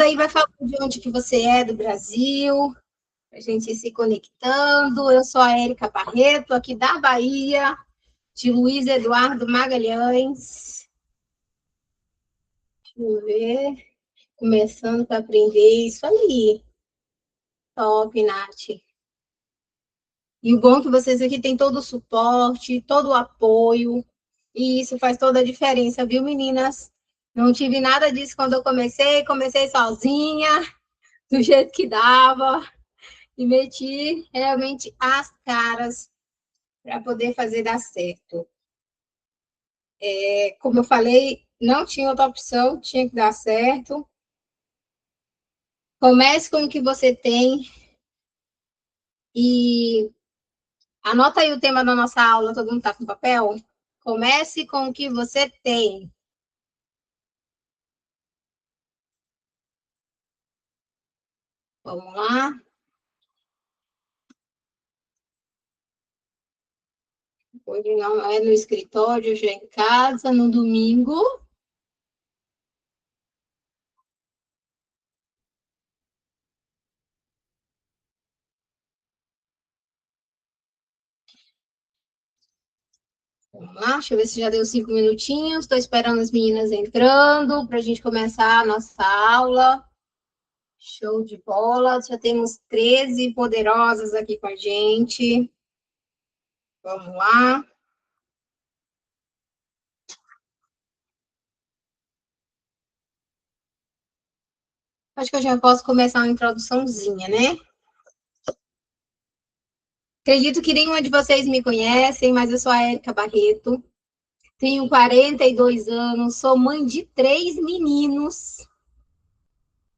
aí, vai falar de onde que você é do Brasil, a gente ir se conectando. Eu sou a Érica Barreto, aqui da Bahia, de Luiz Eduardo Magalhães. Deixa eu ver. Começando para aprender isso aí. Top, Nath. E o bom é que vocês aqui têm todo o suporte, todo o apoio, e isso faz toda a diferença, viu, meninas? Não tive nada disso quando eu comecei sozinha, do jeito que dava, e meti realmente as caras para poder fazer dar certo. Como eu falei, não tinha outra opção, tinha que dar certo. Comece com o que você tem e anota aí o tema da nossa aula, todo mundo está com papel? Comece com o que você tem. Vamos lá. Hoje não é no escritório, já em casa, no domingo. Vamos lá, deixa eu ver se já deu 5 minutinhos. Estou esperando as meninas entrando para a gente começar a nossa aula. Show de bola. Já temos 13 poderosas aqui com a gente. Vamos lá. Acho que eu já posso começar uma introduçãozinha, né? Acredito que nenhuma de vocês me conhecem, mas eu sou a Érica Barreto. Tenho 42 anos, sou mãe de 3 meninos.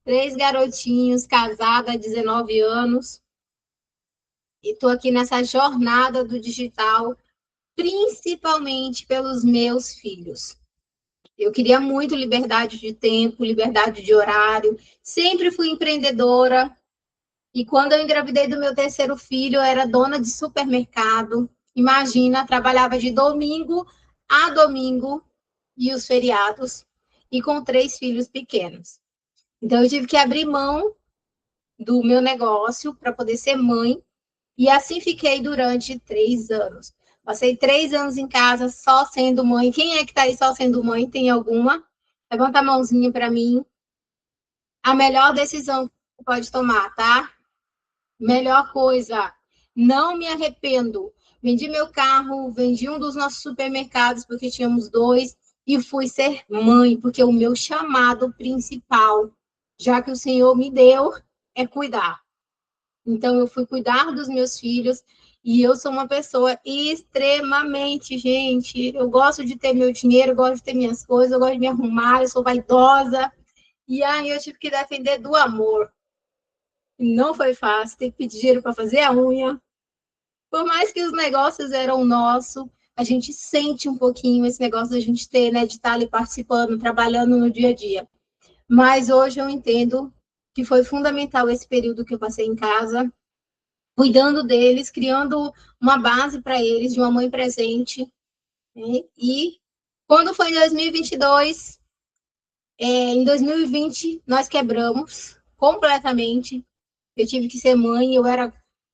3 garotinhos, casada há 19 anos. E estou aqui nessa jornada do digital, principalmente pelos meus filhos. Eu queria muito liberdade de tempo, liberdade de horário. Sempre fui empreendedora. E quando eu engravidei do meu terceiro filho, eu era dona de supermercado. Imagina, trabalhava de domingo a domingo e os feriados. E com 3 filhos pequenos. Então, eu tive que abrir mão do meu negócio para poder ser mãe. E assim fiquei durante 3 anos. Passei 3 anos em casa só sendo mãe. Quem é que está aí só sendo mãe? Tem alguma? Levanta a mãozinha para mim. A melhor decisão que você pode tomar, tá? Melhor coisa. Não me arrependo. Vendi meu carro, vendi um dos nossos supermercados, porque tínhamos 2, e fui ser mãe, porque o meu chamado principal, já que o Senhor me deu, é cuidar. Então, eu fui cuidar dos meus filhos e eu sou uma pessoa extremamente, gente, eu gosto de ter meu dinheiro, eu gosto de ter minhas coisas, eu gosto de me arrumar, eu sou vaidosa. E aí eu tive que defender do amor. Não foi fácil, ter que pedir dinheiro para fazer a unha. Por mais que os negócios eram nossos, a gente sente um pouquinho esse negócio da gente ter, né, de estar ali participando, trabalhando no dia a dia. Mas hoje eu entendo que foi fundamental esse período que eu passei em casa, cuidando deles, criando uma base para eles, de uma mãe presente. Né? E quando foi em 2022, em 2020, nós quebramos completamente. Eu tive que ser mãe, eu era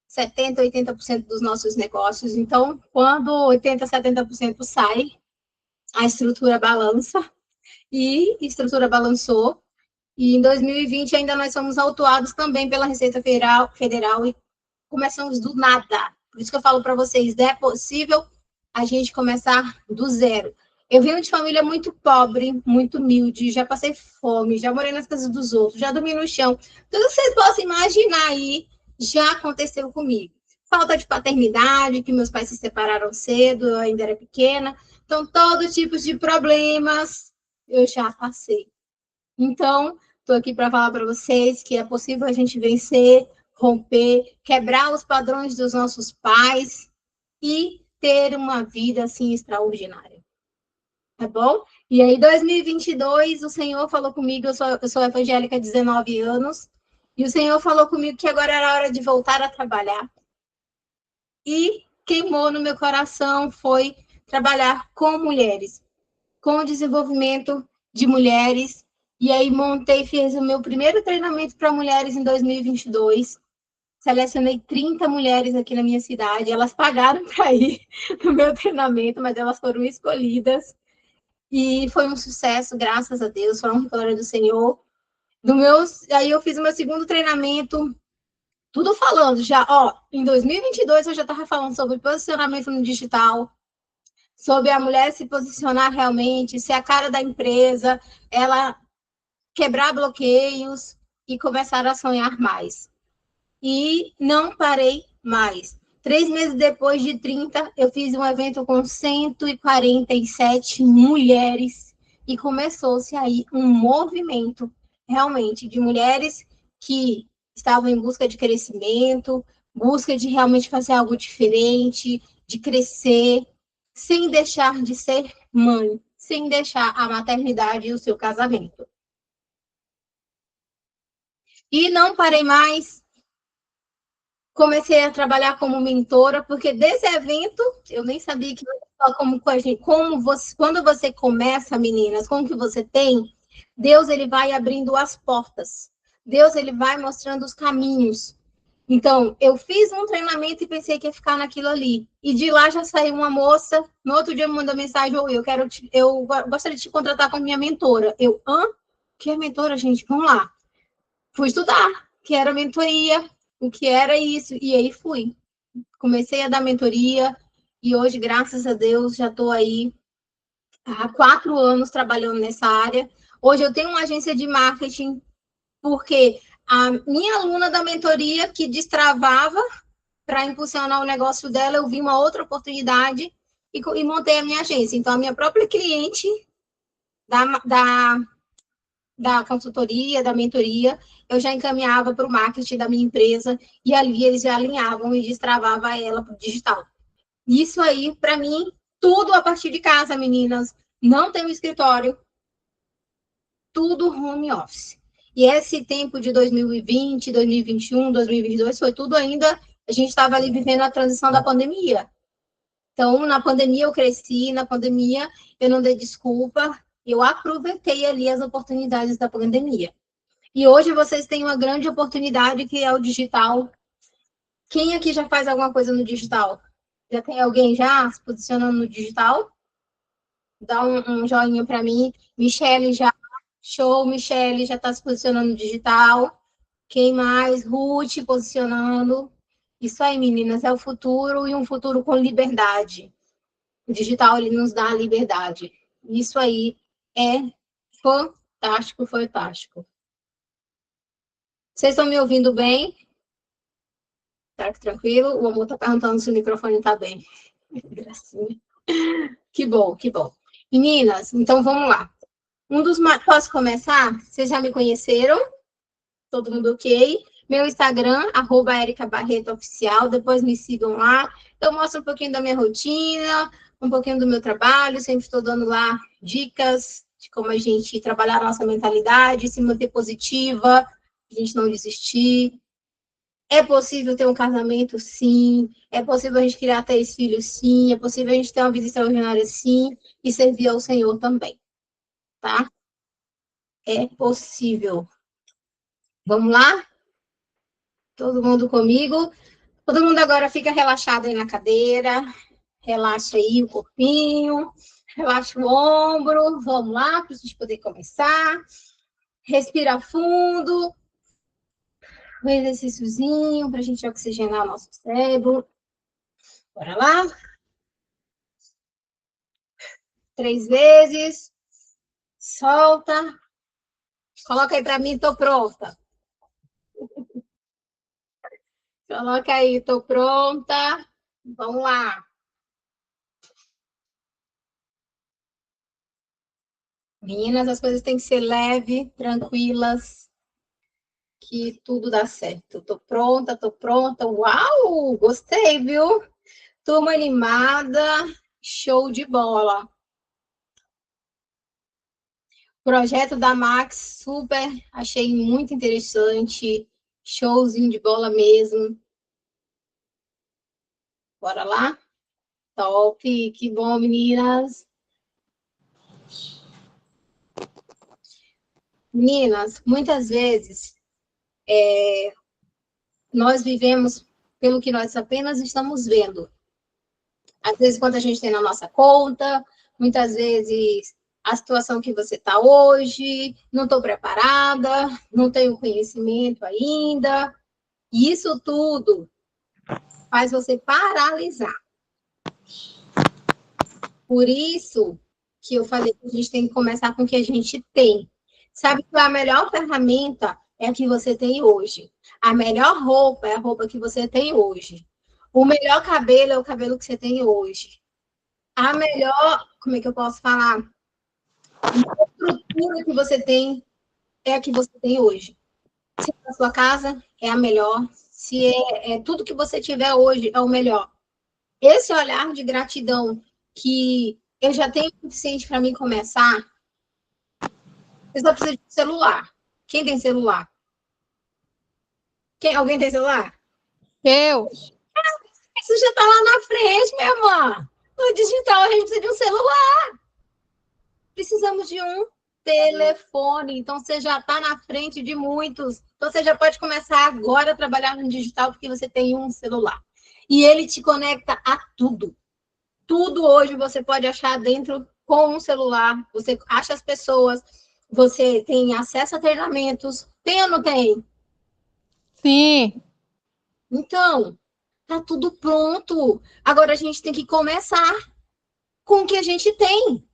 70%, 80% dos nossos negócios. Então, quando 80%, 70% sai, a estrutura balança. E a estrutura balançou. E em 2020 ainda nós somos autuados também pela Receita Federal e começamos do nada. Por isso que eu falo para vocês, é possível a gente começar do zero. Eu venho de família muito pobre, muito humilde, já passei fome, já morei nas casas dos outros, já dormi no chão. Tudo que vocês possam imaginar aí já aconteceu comigo. Falta de paternidade, que meus pais se separaram cedo, eu ainda era pequena. Então, todo tipo de problemas eu já passei. Então, estou aqui para falar para vocês que é possível a gente vencer, romper, quebrar os padrões dos nossos pais e ter uma vida assim extraordinária. Tá bom? E aí, 2022, o Senhor falou comigo, eu sou evangélica há 19 anos, e o Senhor falou comigo que agora era hora de voltar a trabalhar. E queimou no meu coração foi trabalhar com mulheres, com o desenvolvimento de mulheres E aí montei, fiz o meu primeiro treinamento para mulheres em 2022. Selecionei 30 mulheres aqui na minha cidade. Elas pagaram para ir no meu treinamento, mas elas foram escolhidas. E foi um sucesso, graças a Deus, foi uma vitória do Senhor. Aí eu fiz o meu segundo treinamento, tudo falando já, em 2022 eu já estava falando sobre posicionamento no digital, sobre a mulher se posicionar realmente, ser a cara da empresa, ela quebrar bloqueios e começar a sonhar mais. E não parei mais. 3 meses depois de 30, eu fiz um evento com 147 mulheres e começou-se aí um movimento realmente de mulheres que estavam em busca de crescimento, busca de realmente fazer algo diferente, de crescer, sem deixar de ser mãe, sem deixar a maternidade e o seu casamento. E não parei mais, comecei a trabalhar como mentora, porque desse evento eu nem sabia que como com a gente, como você, quando você começa, meninas, como que você tem, Deus ele vai abrindo as portas. Deus ele vai mostrando os caminhos. Então, eu fiz um treinamento e pensei que ia ficar naquilo ali. E de lá já saiu uma moça, no outro dia me mandou mensagem, ou eu gostaria de te contratar como minha mentora. Eu, que é mentora, gente? Vamos lá. Fui estudar, que era mentoria, o que era isso, e aí fui. Comecei a dar mentoria, e hoje, graças a Deus, já estou aí há 4 anos trabalhando nessa área. Hoje eu tenho uma agência de marketing, porque a minha aluna da mentoria que destravava para impulsionar o negócio dela, eu vi uma outra oportunidade e montei a minha agência. Então, a minha própria cliente da consultoria, da mentoria, eu já encaminhava para o marketing da minha empresa e ali eles já alinhavam e destravavam ela para o digital. Isso aí, para mim, tudo a partir de casa, meninas. Não tem um escritório, tudo home office. E esse tempo de 2020, 2021, 2022 foi tudo ainda, a gente estava ali vivendo a transição da pandemia. Então, na pandemia eu cresci, na pandemia eu não dei desculpa, eu aproveitei ali as oportunidades da pandemia. E hoje vocês têm uma grande oportunidade que é o digital. Quem aqui já faz alguma coisa no digital? Já tem alguém já se posicionando no digital? Dá um joinha para mim. Michele já. Show, Michele já está se posicionando no digital. Quem mais? Ruth posicionando. Isso aí, meninas, é o futuro e um futuro com liberdade. O digital ele nos dá a liberdade. Isso aí é fantástico, fantástico. Vocês estão me ouvindo bem? Tá tranquilo? O amor tá perguntando se o microfone tá bem. Gracinha. Que bom, que bom. Meninas, então vamos lá. Posso começar? Vocês já me conheceram? Todo mundo ok? Meu Instagram, @ericabarretooficial. Depois me sigam lá. Eu mostro um pouquinho da minha rotina, um pouquinho do meu trabalho. Sempre estou dando lá dicas de como a gente trabalhar a nossa mentalidade, se manter positiva, a gente não desistir. É possível ter um casamento, sim. É possível a gente criar 3 filhos, sim. É possível a gente ter uma vida extraordinária, sim. E servir ao Senhor também, tá? É possível. Vamos lá? Todo mundo comigo? Todo mundo agora fica relaxado aí na cadeira. Relaxa aí o corpinho. Relaxa o ombro. Vamos lá, para a gente poder começar. Respira fundo. Um exercíciozinho para a gente oxigenar o nosso cérebro. Bora lá? 3 vezes. Solta. Coloca aí para mim, tô pronta. Coloca aí, tô pronta. Vamos lá. Meninas, as coisas têm que ser leve, tranquilas, que tudo dá certo. Tô pronta, tô pronta. Uau! Gostei, viu? Turma animada, show de bola. Projeto da Max, super, achei muito interessante. Showzinho de bola mesmo. Bora lá? Top, que bom, meninas. Meninas, muitas vezes nós vivemos pelo que nós apenas estamos vendo. Às vezes, quanto a gente tem na nossa conta, muitas vezes a situação que você está hoje, não estou preparada, não tenho conhecimento ainda. E isso tudo faz você paralisar. Por isso que eu falei que a gente tem que começar com o que a gente tem. Sabe que a melhor ferramenta é a que você tem hoje. A melhor roupa é a roupa que você tem hoje. O melhor cabelo é o cabelo que você tem hoje. A melhor, como é que eu posso falar? A estrutura que você tem é a que você tem hoje. Se é a sua casa, é a melhor. Se é tudo que você tiver hoje, é o melhor. Esse olhar de gratidão que eu já tenho o suficiente para mim começar, você só precisa de um celular. Quem tem celular? Alguém tem celular? Eu. Isso já está lá na frente, minha irmã. No digital, a gente precisa de um celular. Precisamos de um telefone. Então, você já está na frente de muitos. Então, você já pode começar agora a trabalhar no digital porque você tem um celular. E ele te conecta a tudo. Tudo hoje você pode achar dentro com um celular. Você acha as pessoas, você tem acesso a treinamentos. Tem ou não tem? Sim. Então, tá tudo pronto. Agora a gente tem que começar com o que a gente tem.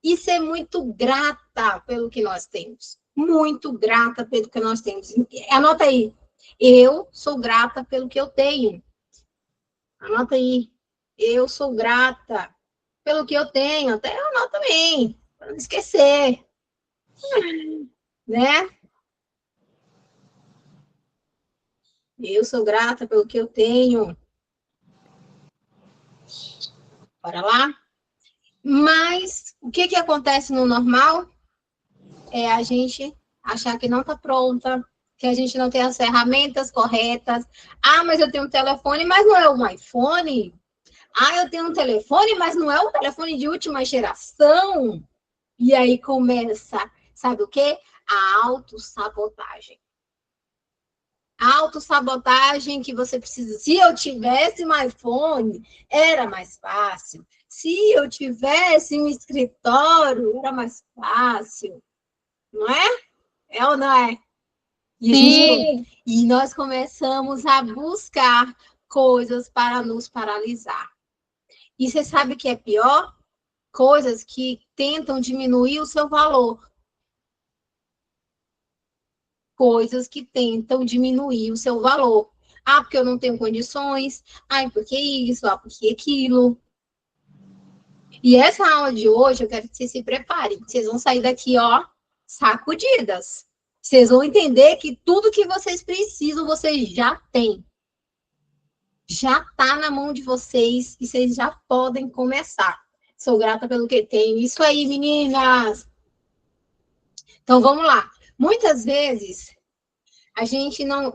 E ser muito grata pelo que nós temos. Muito grata pelo que nós temos. Anota aí. Eu sou grata pelo que eu tenho. Anota aí. Eu sou grata pelo que eu tenho. Até eu anoto também, para não esquecer. Né? Eu sou grata pelo que eu tenho. Bora lá? Mas o que acontece no normal é a gente achar que não está pronta, que a gente não tem as ferramentas corretas. Ah, mas eu tenho um telefone, mas não é um iPhone. Ah, eu tenho um telefone, mas não é um telefone de última geração. E aí começa, sabe o quê? A autossabotagem. A autossabotagem que você precisa. Se eu tivesse um iPhone, era mais fácil. Se eu tivesse um escritório, era mais fácil. Não é? É ou não é? E nós começamos a buscar coisas para nos paralisar. E você sabe o que é pior? Coisas que tentam diminuir o seu valor. Coisas que tentam diminuir o seu valor. Ah, porque eu não tenho condições. Ah, porque isso. Ah, porque aquilo. E essa aula de hoje, eu quero que vocês se preparem. Vocês vão sair daqui, ó, sacudidas. Vocês vão entender que tudo que vocês precisam, vocês já têm. Já está na mão de vocês e vocês já podem começar. Sou grata pelo que tenho. Isso aí, meninas! Então, vamos lá. Muitas vezes,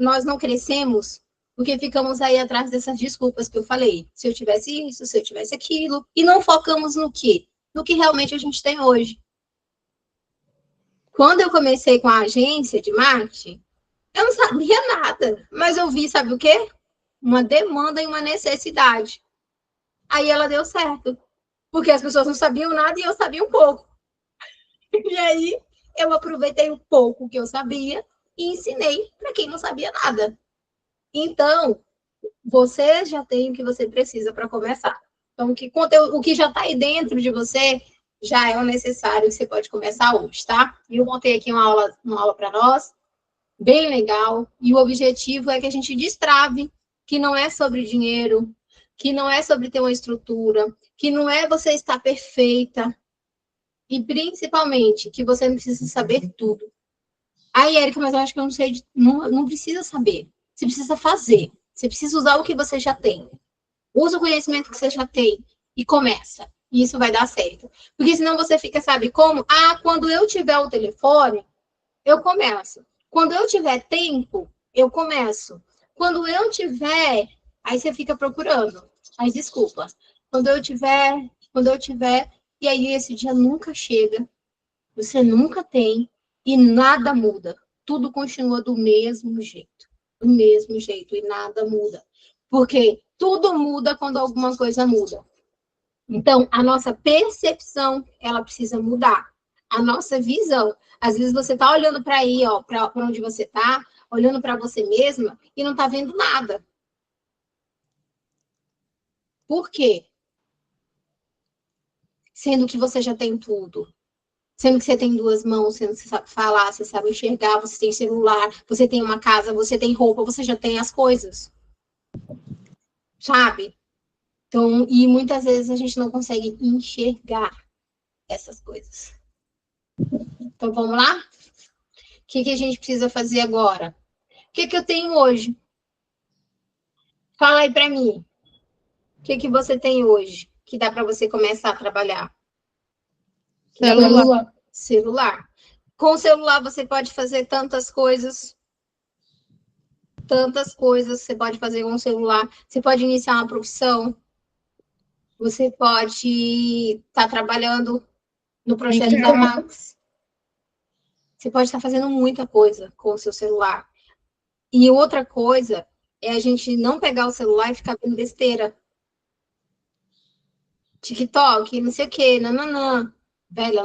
nós não crescemos porque ficamos aí atrás dessas desculpas que eu falei. Se eu tivesse isso, se eu tivesse aquilo. E não focamos no quê? No que realmente a gente tem hoje. Quando eu comecei com a agência de marketing, eu não sabia nada. Mas eu vi, sabe o quê? Uma demanda e uma necessidade. Aí ela deu certo. Porque as pessoas não sabiam nada e eu sabia um pouco. E aí eu aproveitei o pouco que eu sabia e ensinei para quem não sabia nada. Então, você já tem o que você precisa para começar. Então, o que já está aí dentro de você já é o necessário que você pode começar hoje, tá? E eu montei aqui uma aula para nós, bem legal. E o objetivo é que a gente destrave que não é sobre dinheiro, que não é sobre ter uma estrutura, que não é você estar perfeita, e principalmente que você não precisa saber tudo. Aí, Érica, mas eu acho que eu não sei, não precisa saber. Você precisa fazer. Você precisa usar o que você já tem. Usa o conhecimento que você já tem e começa. E isso vai dar certo. Porque senão você fica, sabe como? Ah, quando eu tiver o telefone, eu começo. Quando eu tiver tempo, eu começo. Quando eu tiver, aí você fica procurando. Aí, desculpa. Quando eu tiver, e aí esse dia nunca chega. Você nunca tem. e nada muda. Tudo continua do mesmo jeito. Do mesmo jeito, e nada muda. Porque tudo muda quando alguma coisa muda. Então, a nossa percepção, ela precisa mudar. A nossa visão. Às vezes você está olhando para aí, ó, para onde você está, olhando para você mesma e não está vendo nada. Por quê? Sendo que você já tem tudo. Sendo que você tem duas mãos, sendo que você sabe falar, você sabe enxergar, você tem celular, você tem uma casa, você tem roupa, você já tem as coisas. Sabe? Então, e muitas vezes a gente não consegue enxergar essas coisas. Então, vamos lá? O que a gente precisa fazer agora? O que eu tenho hoje? Fala aí para mim. O que você tem hoje que dá para você começar a trabalhar? Celular. Celular. Com o celular você pode fazer tantas coisas. Tantas coisas você pode fazer com o celular. Você pode iniciar uma profissão. Você pode estar trabalhando no projeto da Max. Você pode estar fazendo muita coisa com o seu celular. E outra coisa é a gente não pegar o celular e ficar vendo besteira. TikTok, não sei o quê, nananã. Velho,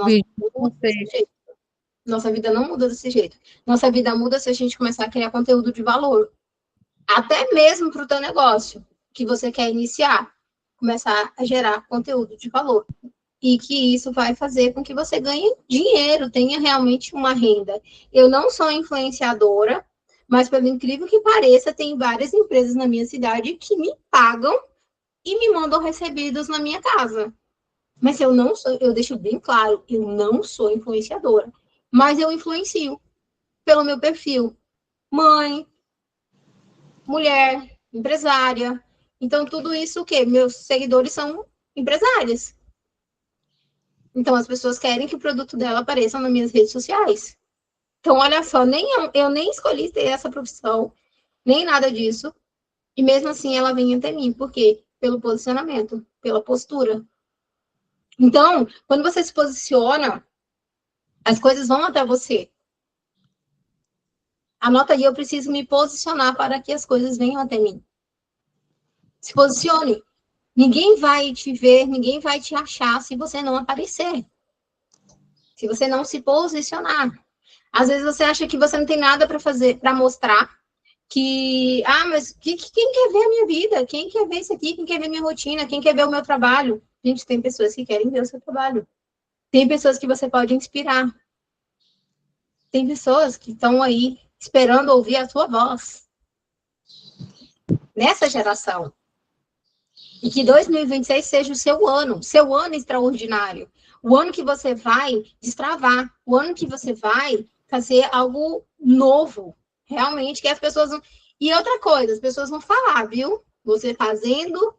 nossa vida não muda desse jeito. Nossa vida muda se a gente começar a criar conteúdo de valor. Até mesmo para o teu negócio que você quer iniciar. Começar a gerar conteúdo de valor. E que isso vai fazer com que você ganhe dinheiro, tenha realmente uma renda. Eu não sou influenciadora, mas pelo incrível que pareça, tem várias empresas na minha cidade que me pagam e me mandam recebidos na minha casa. Mas eu não sou, eu deixo bem claro, eu não sou influenciadora. Mas eu influencio pelo meu perfil. Mãe, mulher, empresária. Então, tudo isso o quê? Meus seguidores são empresárias. Então, as pessoas querem que o produto dela apareça nas minhas redes sociais. Então, olha só, eu nem escolhi ter essa profissão, nem nada disso. E mesmo assim, ela vem até mim. Por quê? Pelo posicionamento, pela postura. Então, quando você se posiciona, as coisas vão até você. Anota aí, eu preciso me posicionar para que as coisas venham até mim. Se posicione. Ninguém vai te ver, ninguém vai te achar se você não aparecer. Se você não se posicionar. Às vezes você acha que você não tem nada para fazer, para mostrar. Mas quem quer ver a minha vida? Quem quer ver isso aqui? Quem quer ver minha rotina? Quem quer ver o meu trabalho? Gente, tem pessoas que querem ver o seu trabalho. Tem pessoas que você pode inspirar. Tem pessoas que estão aí esperando ouvir a sua voz. Nessa geração. E que 2026 seja o seu ano extraordinário. O ano que você vai destravar. O ano que você vai fazer algo novo. Realmente, que as pessoas vão... E outra coisa, as pessoas vão falar, viu? Você fazendo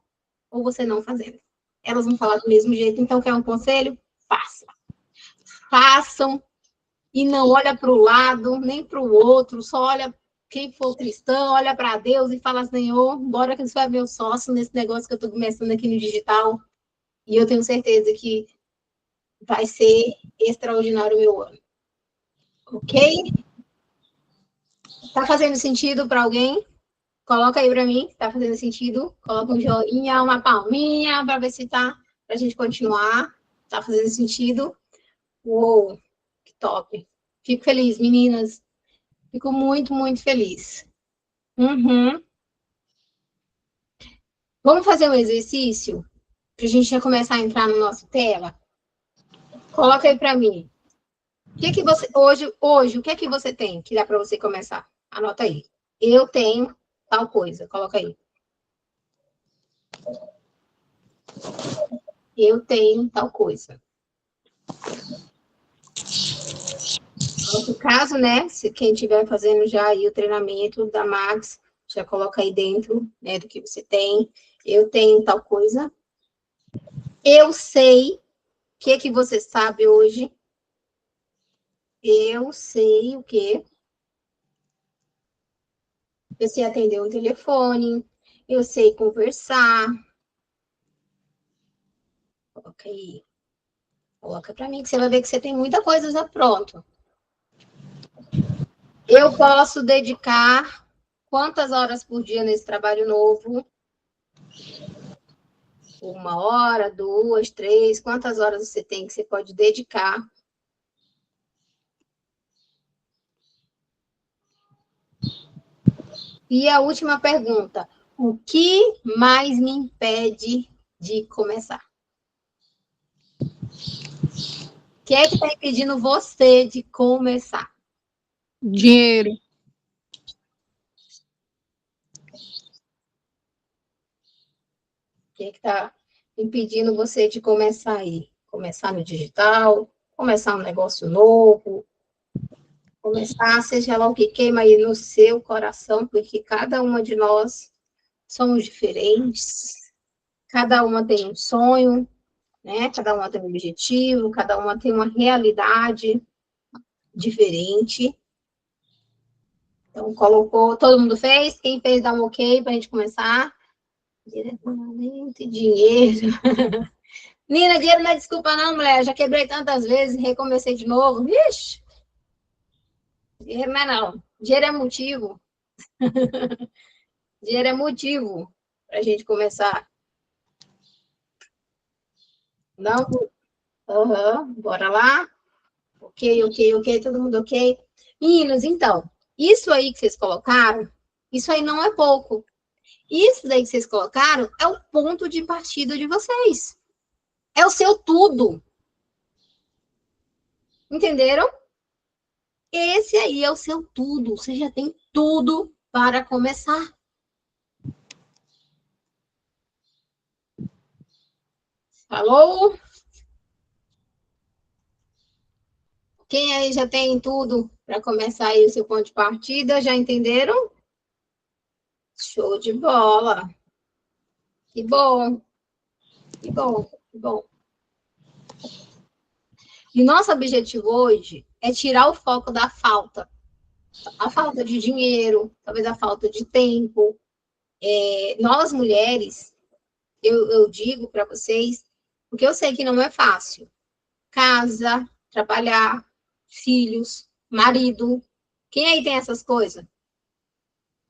ou você não fazendo. Elas vão falar do mesmo jeito. Então, quer um conselho? Faça. Façam. E não olha para o lado, nem para o outro. Só olha, quem for cristão, olha para Deus e fala, Senhor, bora que você vai ver o sócio nesse negócio que eu estou começando aqui no digital. E eu tenho certeza que vai ser extraordinário o meu ano. Ok? Tá fazendo sentido para alguém? Coloca aí para mim, se tá fazendo sentido. Coloca um joinha, uma palminha, para ver se tá, para a gente continuar. Tá fazendo sentido? Uou, que top. Fico feliz, meninas. Fico muito, muito feliz. Uhum. Vamos fazer um exercício? Para a gente já começar a entrar na nossa tela? Coloca aí para mim. O que você hoje, o que é que você tem que dá para você começar? Anota aí. Eu tenho tal coisa. Coloca aí. Eu tenho tal coisa. No caso, né, se quem estiver fazendo já aí o treinamento da Max, já coloca aí dentro, né, do que você tem. Eu tenho tal coisa. Eu sei o que você sabe hoje. Eu sei o quê? Eu sei atender o telefone. Eu sei conversar. Coloca aí. Coloca para mim, que você vai ver que você tem muita coisa já pronto. Eu posso dedicar quantas horas por dia nesse trabalho novo? 1 hora, 2, 3, quantas horas você tem que você pode dedicar? E a última pergunta, o que mais me impede de começar? O que é que está impedindo você de começar? Dinheiro. O que é que está impedindo você de começar aí? Começar no digital, começar um negócio novo, começar, seja lá o que queima aí no seu coração, porque cada uma de nós somos diferentes, cada uma tem um sonho, né? Cada uma tem um objetivo, cada uma tem uma realidade diferente. Então, colocou, todo mundo fez? Quem fez, dá um ok para a gente começar. Direcionamento e dinheiro. Nina, dinheiro não é desculpa não, mulher. Já quebrei tantas vezes, recomecei de novo. Vixe! Dinheiro não é não. Dinheiro é motivo. Dinheiro é motivo para a gente começar. Não? Uhum. Bora lá? Ok, ok, ok. Todo mundo ok? Meninos, então, isso aí que vocês colocaram, isso aí não é pouco. Isso daí que vocês colocaram é o ponto de partida de vocês. É o seu tudo. Entenderam? Esse aí é o seu tudo. Você já tem tudo para começar. Falou? Quem aí já tem tudo para começar aí o seu ponto de partida? Já entenderam? Show de bola. Que bom. Que bom. Que bom. E nosso objetivo hoje é tirar o foco da falta. A falta de dinheiro, talvez a falta de tempo. Nós, mulheres, eu digo para vocês, porque eu sei que não é fácil. Casa, trabalhar, filhos, marido. Quem aí tem essas coisas?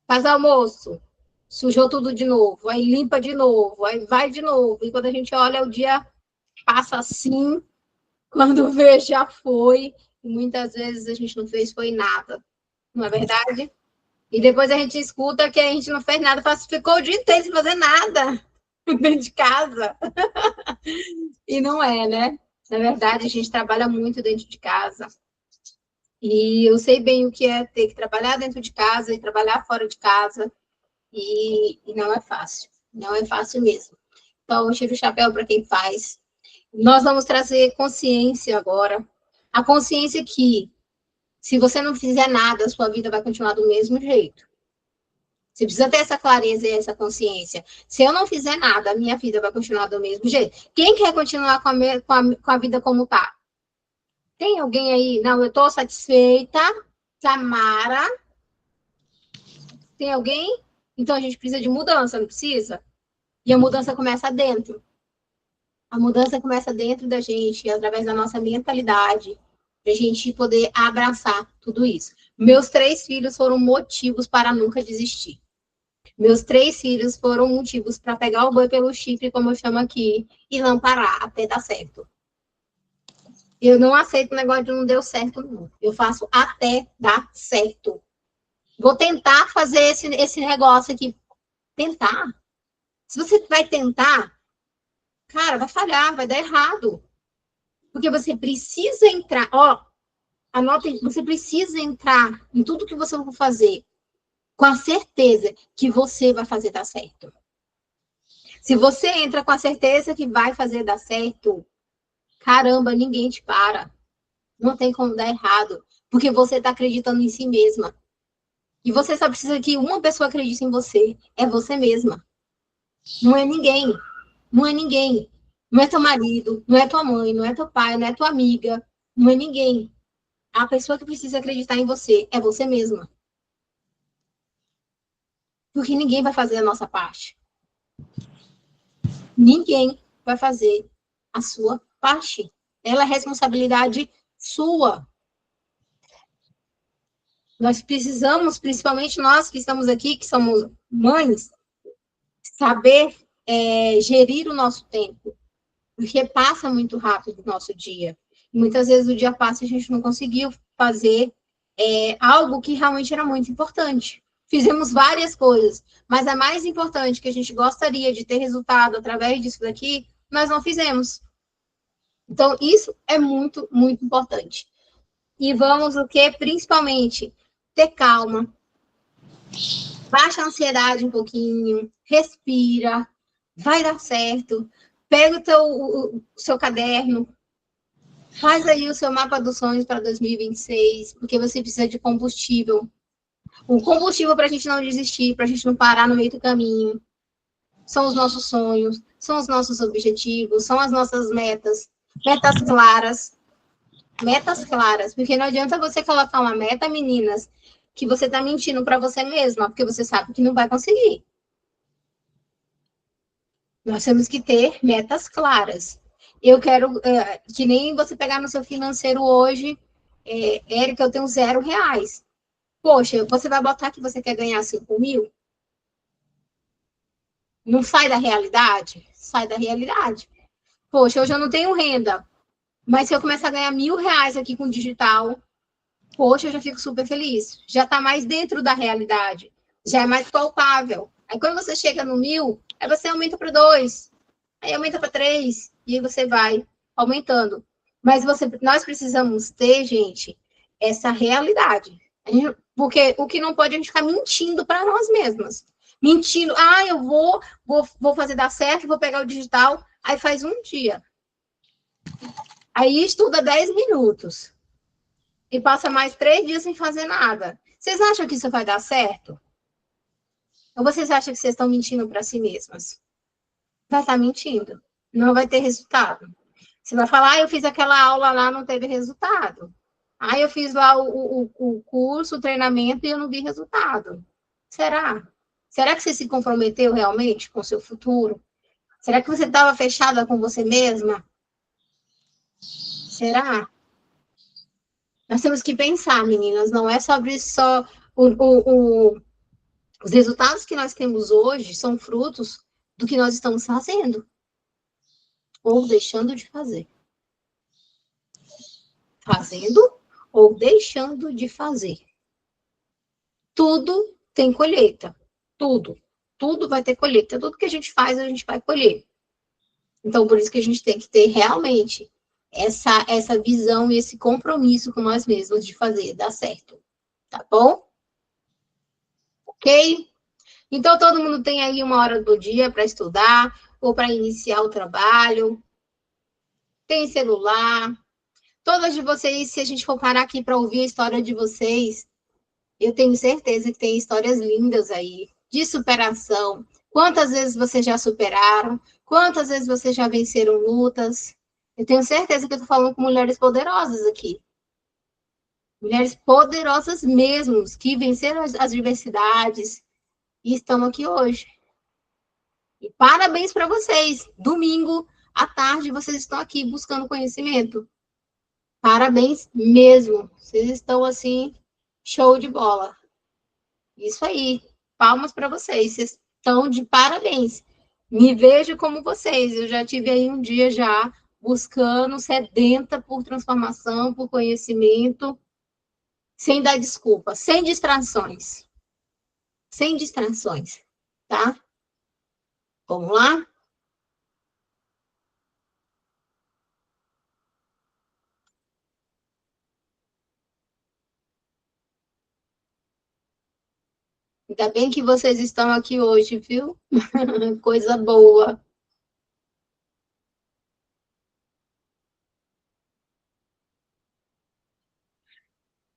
Faz almoço, sujou tudo de novo, aí limpa de novo, aí vai de novo. E quando a gente olha, o dia passa assim, quando vê, já foi. E muitas vezes a gente não fez foi nada, não é verdade? E depois a gente escuta que a gente não fez nada, ficou o dia inteiro sem fazer nada dentro de casa. E não é, né? Na verdade, a gente trabalha muito dentro de casa. E eu sei bem o que é ter que trabalhar dentro de casa e trabalhar fora de casa. E não é fácil. Não é fácil mesmo. Então, eu tiro o chapéu para quem faz. Nós vamos trazer consciência agora. A consciência que, se você não fizer nada, a sua vida vai continuar do mesmo jeito. Você precisa ter essa clareza e essa consciência. Se eu não fizer nada, a minha vida vai continuar do mesmo jeito. Quem quer continuar com a vida como está? Tem alguém aí? Não, eu estou satisfeita. Samara. Tem alguém? Então a gente precisa de mudança, não precisa? E a mudança começa dentro. A mudança começa dentro da gente, através da nossa mentalidade, para a gente poder abraçar tudo isso. Meus 3 filhos foram motivos para nunca desistir. Meus 3 filhos foram motivos para pegar o boi pelo chifre, como eu chamo aqui, e não parar até dar certo. Eu não aceito o negócio de não deu certo, não. Eu faço até dar certo. Vou tentar fazer esse negócio aqui. Tentar. Se você vai tentar, cara, vai falhar, vai dar errado. Porque você precisa entrar, ó, anotem, você precisa entrar em tudo que você for fazer com a certeza que você vai fazer dar certo. Se você entra com a certeza que vai fazer dar certo, caramba, ninguém te para. Não tem como dar errado, porque você está acreditando em si mesma. E você só precisa que uma pessoa acredite em você, é você mesma. Não é ninguém. Não é ninguém. Não é teu marido, não é tua mãe, não é teu pai, não é tua amiga, não é ninguém. A pessoa que precisa acreditar em você é você mesma. Porque ninguém vai fazer a nossa parte. Ninguém vai fazer a sua parte. Ela é responsabilidade sua. Nós precisamos, principalmente nós que estamos aqui, que somos mães, saber gerir o nosso tempo, porque passa muito rápido o nosso dia. E muitas vezes o dia passa e a gente não conseguiu fazer algo que realmente era muito importante. Fizemos várias coisas, mas a mais importante que a gente gostaria de ter resultado através disso daqui, nós não fizemos. Então, isso é muito, muito importante. E vamos o quê? Principalmente ter calma, baixa a ansiedade um pouquinho, respira, vai dar certo. Pega o seu caderno, faz aí o seu mapa dos sonhos para 2026, porque você precisa de combustível. Um combustível para a gente não desistir, para a gente não parar no meio do caminho. São os nossos sonhos, são os nossos objetivos, são as nossas metas. Metas claras. Metas claras, porque não adianta você colocar uma meta, meninas, que você está mentindo para você mesma, porque você sabe que não vai conseguir. Nós temos que ter metas claras. Eu quero, que nem você pegar no seu financeiro hoje, Érica, eu tenho R$0. Poxa, você vai botar que você quer ganhar 5.000? Não sai da realidade? Sai da realidade. Poxa, hoje eu não tenho renda, mas se eu começar a ganhar R$1.000 aqui com digital, poxa, eu já fico super feliz. Já está mais dentro da realidade. Já é mais palpável. Aí quando você chega no 1.000, aí você aumenta para 2, aí aumenta para 3, e aí você vai aumentando. Mas nós precisamos ter, gente, essa realidade. Porque o que não pode é a gente ficar mentindo para nós mesmas. Mentindo, eu vou fazer dar certo, vou pegar o digital, aí faz um dia. Aí estuda 10 minutos. E passa mais 3 dias sem fazer nada. Vocês acham que isso vai dar certo? Ou vocês acham que vocês estão mentindo para si mesmas? Vai estar mentindo. Não vai ter resultado. Você vai falar, eu fiz aquela aula lá, não teve resultado. Eu fiz lá o curso, o treinamento e eu não vi resultado. Será? Será que você se comprometeu realmente com o seu futuro? Será que você estava fechada com você mesma? Será? Nós temos que pensar, meninas, não é sobre só os resultados que nós temos hoje são frutos do que nós estamos fazendo ou deixando de fazer. Fazendo ou deixando de fazer. Tudo tem colheita. Tudo. Tudo vai ter colheita. Tudo que a gente faz, a gente vai colher. Então, por isso que a gente tem que ter realmente essa visão e esse compromisso com nós mesmos de fazer dar certo. Tá bom? Ok? Então, todo mundo tem aí 1 hora do dia para estudar ou para iniciar o trabalho. Tem celular. Todas de vocês, se a gente for parar aqui para ouvir a história de vocês, eu tenho certeza que tem histórias lindas aí, de superação. Quantas vezes vocês já superaram? Quantas vezes vocês já venceram lutas? Eu tenho certeza que eu estou falando com mulheres poderosas aqui. Mulheres poderosas mesmo, que venceram as adversidades e estão aqui hoje. E parabéns para vocês. Domingo à tarde, vocês estão aqui buscando conhecimento. Parabéns mesmo. Vocês estão assim, show de bola. Isso aí. Palmas para vocês. Vocês estão de parabéns. Me vejo como vocês. Eu já tive aí um dia já buscando, sedenta por transformação, por conhecimento, sem dar desculpa, sem distrações. Sem distrações, tá? Vamos lá? Ainda bem que vocês estão aqui hoje, viu? Coisa boa.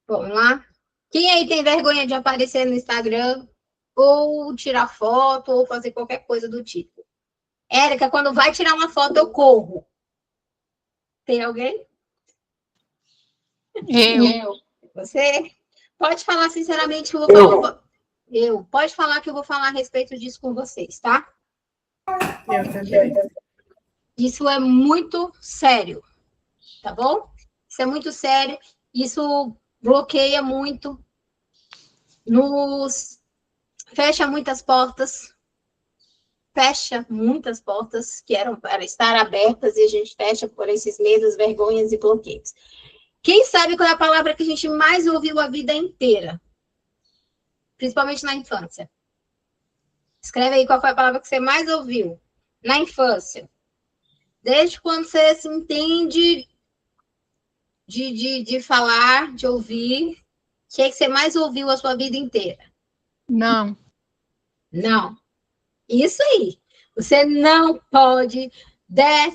Vamos lá? Quem aí tem vergonha de aparecer no Instagram, ou tirar foto, ou fazer qualquer coisa do tipo? Érica, quando vai tirar uma foto, eu corro. Tem alguém? Eu. Você? Pode falar sinceramente que eu vou falar. Pode falar que eu vou falar a respeito disso com vocês, tá? Eu também. Isso é muito sério, tá bom? Isso é muito sério. Isso bloqueia muito nos fecha muitas portas que eram para estar abertas e a gente fecha por esses medos, vergonhas e bloqueios. Quem sabe qual é a palavra que a gente mais ouviu a vida inteira? Principalmente na infância. Escreve aí qual foi a palavra que você mais ouviu na infância. Desde quando você se entende de falar, de ouvir, o que é que você mais ouviu a sua vida inteira? Não. Não. Isso aí. Você não pode.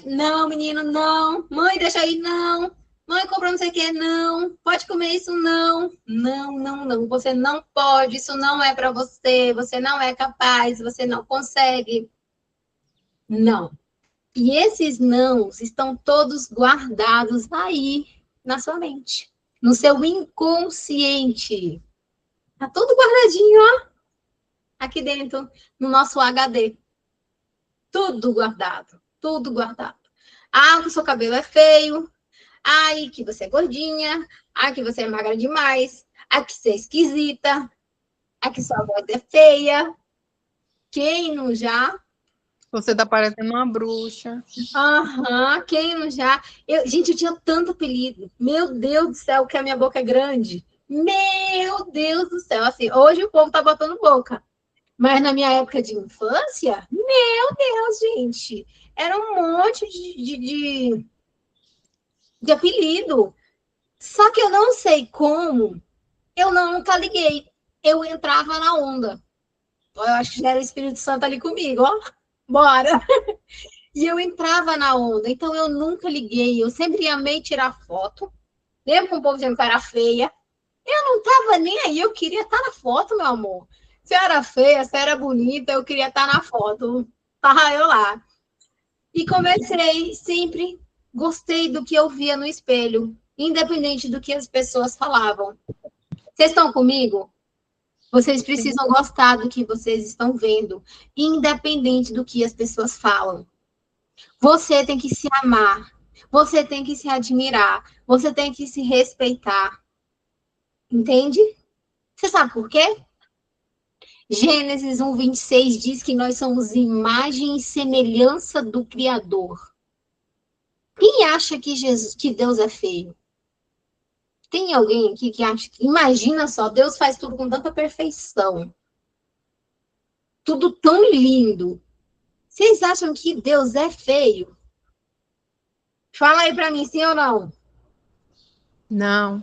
Não, menino, não. Mãe, deixa aí, não. Mãe, comprou não sei o que, não. Pode comer isso, não. Não, não, não. Você não pode, isso não é para você. Você não é capaz, você não consegue. Não. E esses nãos estão todos guardados aí na sua mente, no seu inconsciente. Tá tudo guardadinho, ó. Aqui dentro, no nosso HD. Tudo guardado, tudo guardado. Ah, que o seu cabelo é feio. Ai, que você é gordinha. Ai, que você é magra demais. Ai, que você é esquisita. Ai, que sua voz é feia. Quem não já? Você tá parecendo uma bruxa. Aham, quem não já? Gente, eu tinha tanto apelido. Meu Deus do céu, que a minha boca é grande. Meu Deus do céu. Assim, hoje o povo tá botando boca. Mas na minha época de infância, meu Deus, gente, era um monte de apelido. Só que eu não sei como, eu nunca liguei. Eu entrava na onda. Eu acho que já era o Espírito Santo ali comigo, ó. Bora! E eu entrava na onda, então eu nunca liguei. Eu sempre amei tirar foto. Lembro com o povo dizendo que eu era feia. Eu não tava nem aí, eu queria estar na foto, meu amor. Se eu era feia, se eu era bonita, eu queria estar na foto. Tava eu lá. E comecei, sempre gostei do que eu via no espelho, independente do que as pessoas falavam. Vocês estão comigo? Vocês precisam gostar do que vocês estão vendo, independente do que as pessoas falam. Você tem que se amar, você tem que se admirar, você tem que se respeitar. Entende? Você sabe por quê? Gênesis 1:26 diz que nós somos imagem e semelhança do Criador. Quem acha que Deus é feio? Tem alguém aqui que acha que... Imagina só, Deus faz tudo com tanta perfeição. Tudo tão lindo. Vocês acham que Deus é feio? Fala aí pra mim, sim ou não? Não.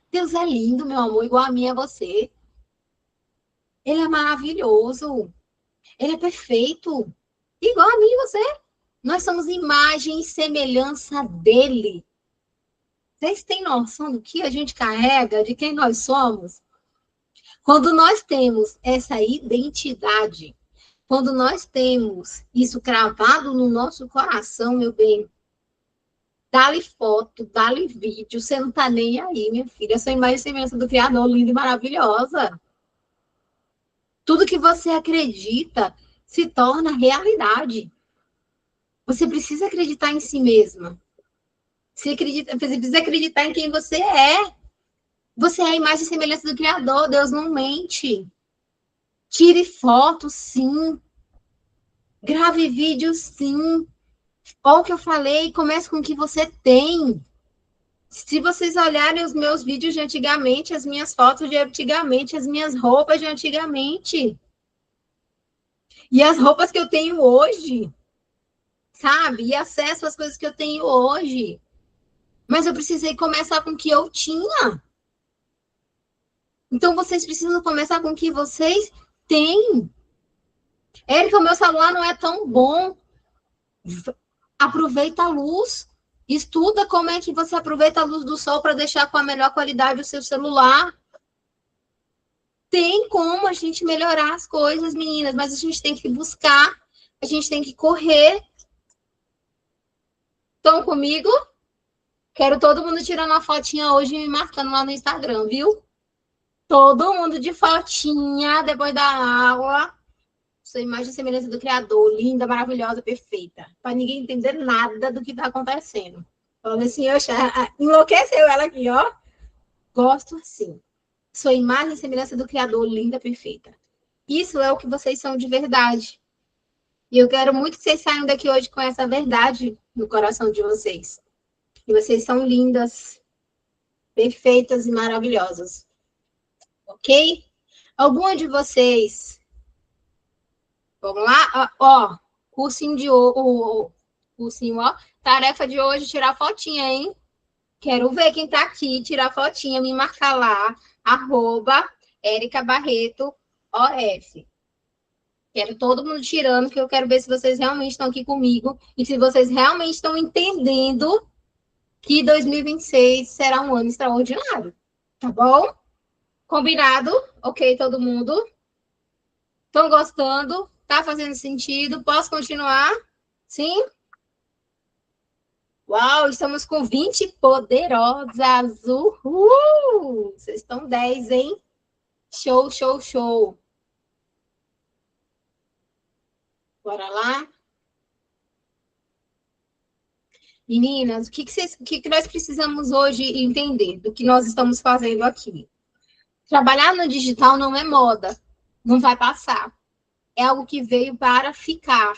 Deus é lindo, meu amor, igual a mim e a você. Ele é maravilhoso. Ele é perfeito. Igual a mim e você. Nós somos imagem e semelhança dele. Vocês têm noção do que a gente carrega, de quem nós somos? Quando nós temos essa identidade, quando nós temos isso cravado no nosso coração, meu bem, dá-lhe foto, dá-lhe vídeo, você não tá nem aí, minha filha. Essa imagem e semelhança do Criador, linda e maravilhosa. Tudo que você acredita se torna realidade. Você precisa acreditar em si mesma. Você precisa acreditar em quem você é. Você é a imagem e semelhança do Criador. Deus não mente. Tire foto, sim. Grave vídeo, sim. Olha o que eu falei, comece com o que você tem. Se vocês olharem os meus vídeos de antigamente, as minhas fotos de antigamente, as minhas roupas de antigamente. E as roupas que eu tenho hoje, sabe? E acesso às coisas que eu tenho hoje. Mas eu precisei começar com o que eu tinha. Então, vocês precisam começar com o que vocês têm. Érica, o meu celular não é tão bom. Aproveita a luz. Estuda como é que você aproveita a luz do sol para deixar com a melhor qualidade o seu celular. Tem como a gente melhorar as coisas, meninas, mas a gente tem que buscar, a gente tem que correr. Estão comigo? Quero todo mundo tirando uma fotinha hoje e me marcando lá no Instagram, viu? Todo mundo de fotinha depois da aula. Sua imagem e semelhança do Criador, linda, maravilhosa, perfeita. Para ninguém entender nada do que está acontecendo. Falando assim, enlouqueceu ela aqui, ó. Gosto assim. Sou imagem e semelhança do Criador, linda, perfeita. Isso é o que vocês são de verdade. E eu quero muito que vocês saiam daqui hoje com essa verdade no coração de vocês. E vocês são lindas, perfeitas e maravilhosas. Ok? Alguma de vocês... Vamos lá? Ó, cursinho de cursinho, ó. Tarefa de hoje, tirar fotinha, hein? Quero ver quem tá aqui, tirar fotinha, me marcar lá, @Érica Barreto OF. Quero todo mundo tirando, porque eu quero ver se vocês realmente estão aqui comigo e se vocês realmente estão entendendo que 2026 será um ano extraordinário. Tá bom? Combinado? Ok, todo mundo? Estão gostando? Tá fazendo sentido? Posso continuar? Sim? Uau, estamos com 20 poderosas. Uhul! Vocês estão 10, hein? Show, show, show. Bora lá? Meninas, o que nós precisamos hoje entender do que nós estamos fazendo aqui? Trabalhar no digital não é moda, não vai passar. É algo que veio para ficar.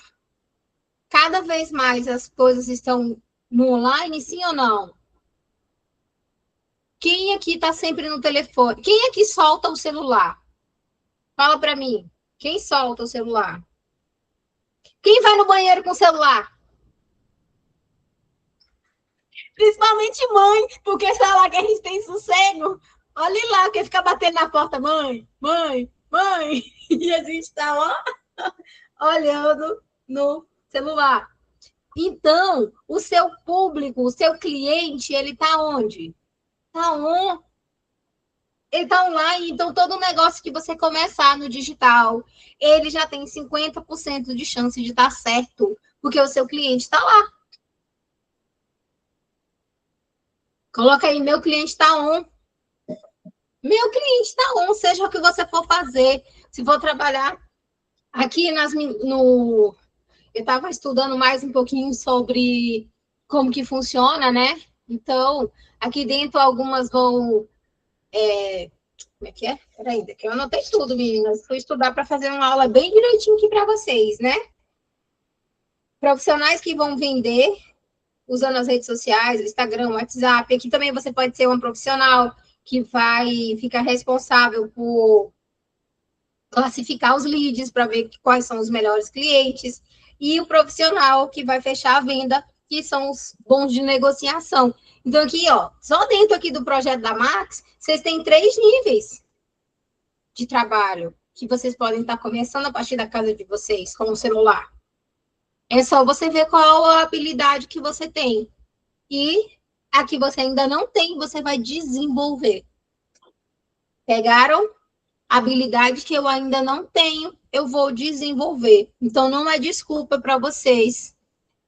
Cada vez mais as coisas estão no online, sim ou não? Quem aqui está sempre no telefone? Quem aqui solta o celular? Fala para mim. Quem solta o celular? Quem vai no banheiro com o celular? Principalmente mãe, porque sei lá que a gente tem sossego. Olha lá, quer ficar batendo na porta, mãe, mãe, mãe. E a gente está, ó, olhando no celular. Então, o seu público, o seu cliente, ele está onde? Está on. Ele está online, então todo negócio que você começar no digital, ele já tem 50% de chance de estar certo, porque o seu cliente está lá. Coloca aí, meu cliente está on. Meu cliente está on, seja o que você for fazer. Se for trabalhar aqui eu estava estudando mais um pouquinho sobre como que funciona, né? Então, aqui dentro algumas vão... como é que é? Peraí, que eu anotei tudo, meninas. Fui estudar para fazer uma aula bem direitinho aqui para vocês, né? Profissionais que vão vender usando as redes sociais, o Instagram, o WhatsApp. Aqui também você pode ser uma profissional que vai ficar responsável por classificar os leads para ver quais são os melhores clientes. E o profissional que vai fechar a venda, que são os bons de negociação. Então, aqui, ó, só dentro aqui do projeto da Max, vocês têm 3 níveis de trabalho que vocês podem estar começando a partir da casa de vocês, com o celular. É só você ver qual a habilidade que você tem. E a que você ainda não tem, você vai desenvolver. Pegaram? A habilidade que eu ainda não tenho, eu vou desenvolver. Então, não é desculpa para vocês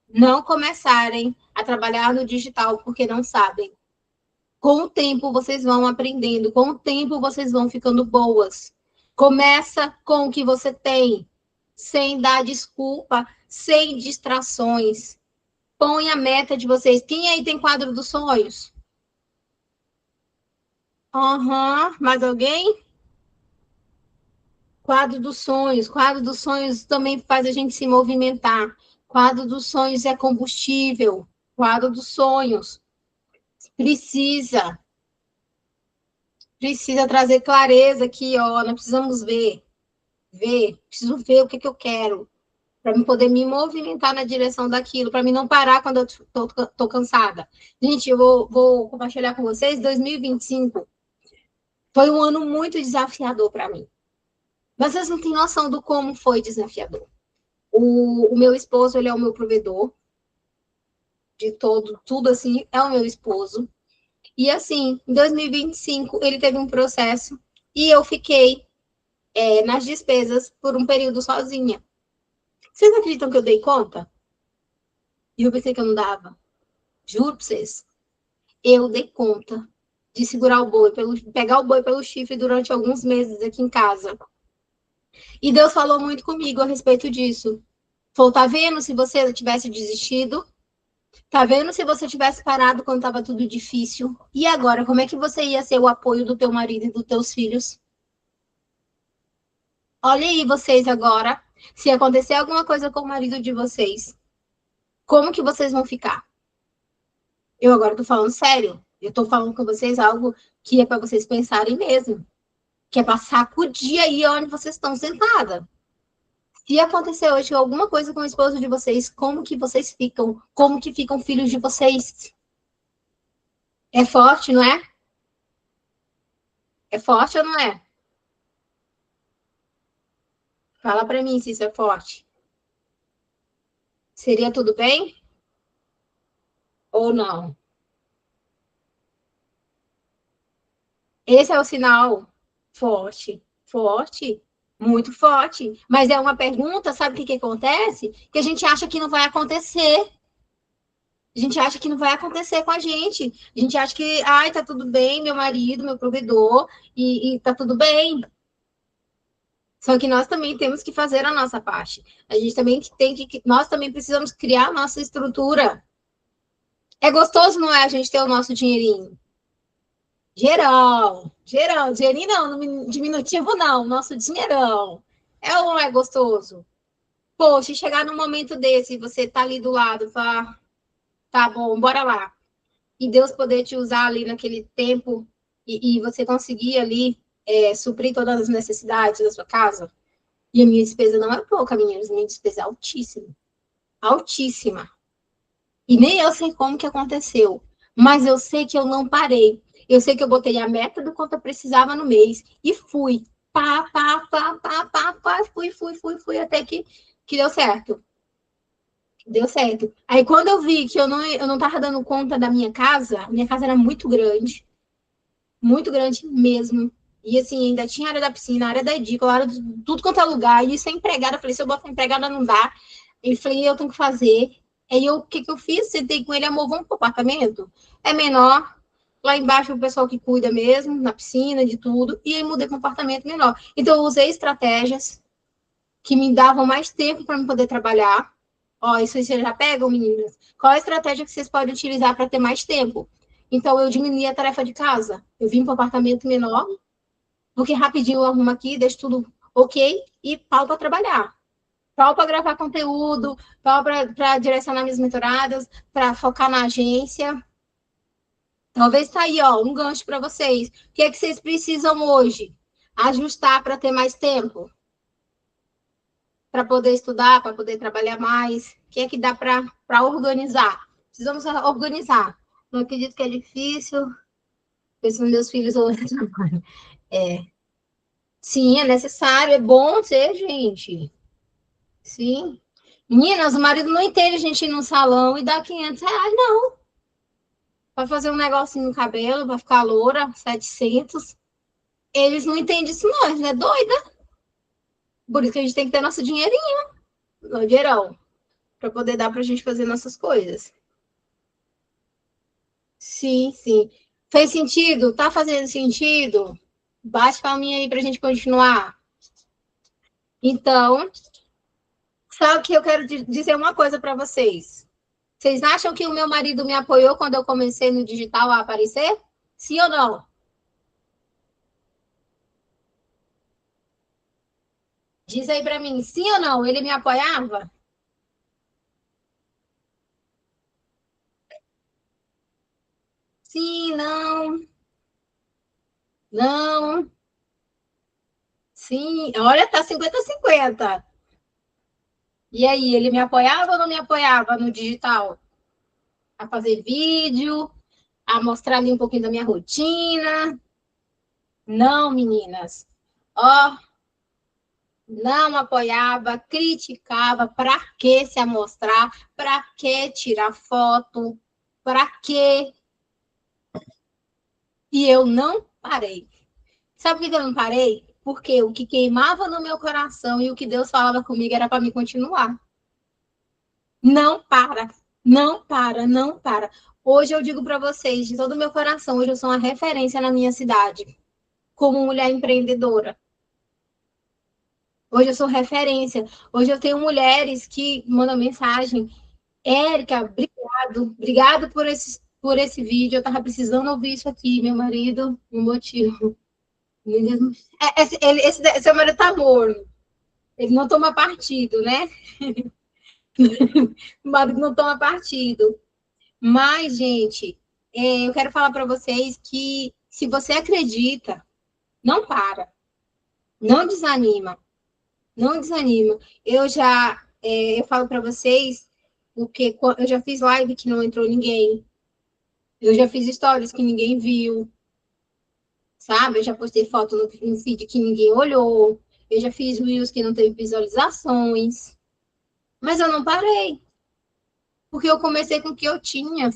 não começarem a trabalhar no digital porque não sabem. Com o tempo, vocês vão aprendendo. Com o tempo, vocês vão ficando boas. Começa com o que você tem, sem dar desculpa, sem distrações. Põe a meta de vocês. Quem aí tem quadro dos sonhos? Mais alguém? Quadro dos sonhos. Quadro dos sonhos também faz a gente se movimentar. Quadro dos sonhos é combustível. Quadro dos sonhos. Precisa trazer clareza aqui, ó. Nós precisamos ver. Preciso ver o que eu quero. Para me poder me movimentar na direção daquilo. Para mim não parar quando eu tô cansada. Gente, eu vou compartilhar com vocês. 2025 foi um ano muito desafiador para mim. Mas vocês não têm noção do como foi desafiador. O meu esposo, ele é o meu provedor de tudo assim, é o meu esposo. E assim, em 2025, ele teve um processo e eu fiquei nas despesas por um período sozinha. Vocês acreditam que eu dei conta? E eu pensei que eu não dava. Juro pra vocês. Eu dei conta de segurar o boi, pegar o boi pelo chifre durante alguns meses aqui em casa. E Deus falou muito comigo a respeito disso. Falou, tá vendo? Se você tivesse desistido, Tá vendo se você tivesse parado quando estava tudo difícil? E agora, como é que você ia ser o apoio do teu marido e dos teus filhos? Olha aí vocês agora, se acontecer alguma coisa com o marido de vocês, como que vocês vão ficar? Eu agora tô falando sério. Eu tô falando com vocês algo que é para vocês pensarem mesmo. Que é para sacudir aí onde vocês estão sentada. Se acontecer hoje alguma coisa com o esposo de vocês, como que vocês ficam? Como que ficam filhos de vocês? É forte, não é? É forte ou não é? Fala para mim se isso é forte. Seria tudo bem? Ou não? Esse é o sinal forte, forte, muito forte. Mas é uma pergunta, sabe o que, que acontece? Que a gente acha que não vai acontecer. A gente acha que não vai acontecer com a gente. A gente acha que, ai, tá tudo bem, meu marido, meu provedor, e tá tudo bem. Só que nós também temos que fazer a nossa parte. A gente também nós também precisamos criar a nossa estrutura. É gostoso, não é, a gente ter o nosso dinheirinho? Geral, dinheirinho não, no diminutivo não, nosso dinheirão. É ou não é gostoso? Poxa, chegar num momento desse, você tá ali do lado, tá bom, bora lá. E Deus poder te usar ali naquele tempo e você conseguir ali suprir todas as necessidades da sua casa. E a minha despesa não é pouca, meninas, minha despesa é altíssima. Altíssima. E nem eu sei como que aconteceu, mas eu sei que eu não parei. Eu sei que eu botei a meta do quanto eu precisava no mês e fui. Fui, até que deu certo. Deu certo. Aí quando eu vi que eu não tava dando conta da minha casa era muito grande mesmo. E assim, ainda tinha área da piscina, área da edícula, área de tudo quanto é lugar. E isso é empregada. Eu falei, se eu botar empregada, não dá. Ele falei, eu tenho que fazer. Aí o que eu fiz? Sentei com ele, amor, vamos pro apartamento? É menor. Lá embaixo o pessoal que cuida mesmo, na piscina, de tudo. E aí mudei para um apartamento menor. Então eu usei estratégias que me davam mais tempo para me poder trabalhar. Ó, isso aí vocês já pegam, meninas? Qual a estratégia que vocês podem utilizar para ter mais tempo? Então, eu diminui a tarefa de casa. Eu vim para um apartamento menor, porque rapidinho eu arrumo aqui, deixo tudo ok e pau para trabalhar. Pau para gravar conteúdo, pau para direcionar minhas mentoradas, para focar na agência. Talvez tá aí, ó, um gancho para vocês. O que é que vocês precisam hoje? Ajustar para ter mais tempo? Para poder estudar, para poder trabalhar mais? O que é que dá para organizar? Precisamos organizar. Não acredito que é difícil. Pensando meus filhos hoje. É. Sim, é necessário, é bom ser, gente. Sim. Meninas, o marido não entende a gente ir num salão e dar R$ 500, não. Para fazer um negocinho no cabelo, para ficar loura, 700. Eles não entendem isso, não. Eles não é doida. Por isso que a gente tem que ter nosso dinheirinho, no dinheirão, para poder dar para a gente fazer nossas coisas. Sim, sim. Fez sentido? Tá fazendo sentido? Bate palminha aí para a gente continuar. Então, só que eu quero dizer uma coisa para vocês. Vocês acham que o meu marido me apoiou quando eu comecei no digital a aparecer? Sim ou não? Diz aí para mim, sim ou não? Ele me apoiava? Sim, não, não, sim. Olha, tá 50-50. E aí, ele me apoiava ou não me apoiava no digital? A fazer vídeo, a mostrar ali um pouquinho da minha rotina? Não, meninas. Ó, não apoiava, criticava, para que se amostrar, para que tirar foto, para que? E eu não parei. Sabe por que eu não parei? Porque o que queimava no meu coração e o que Deus falava comigo era para me continuar. Não para, não para, não para. Hoje eu digo para vocês, de todo o meu coração, hoje eu sou uma referência na minha cidade, como mulher empreendedora. Hoje eu sou referência. Hoje eu tenho mulheres que mandam mensagem. Érica, obrigada. Obrigado por esse vídeo. Eu tava precisando ouvir isso aqui, meu marido, o motivo. Seu marido tá morno. Ele não toma partido, né? O marido não toma partido. Mas, gente, eu quero falar para vocês que se você acredita, não para. Não desanima. Não desanima. Eu falo para vocês, porque eu já fiz live que não entrou ninguém. Eu já fiz stories que ninguém viu. Sabe? Eu já postei foto no feed que ninguém olhou. Eu já fiz reels que não teve visualizações. Mas eu não parei. Porque eu comecei com o que eu tinha.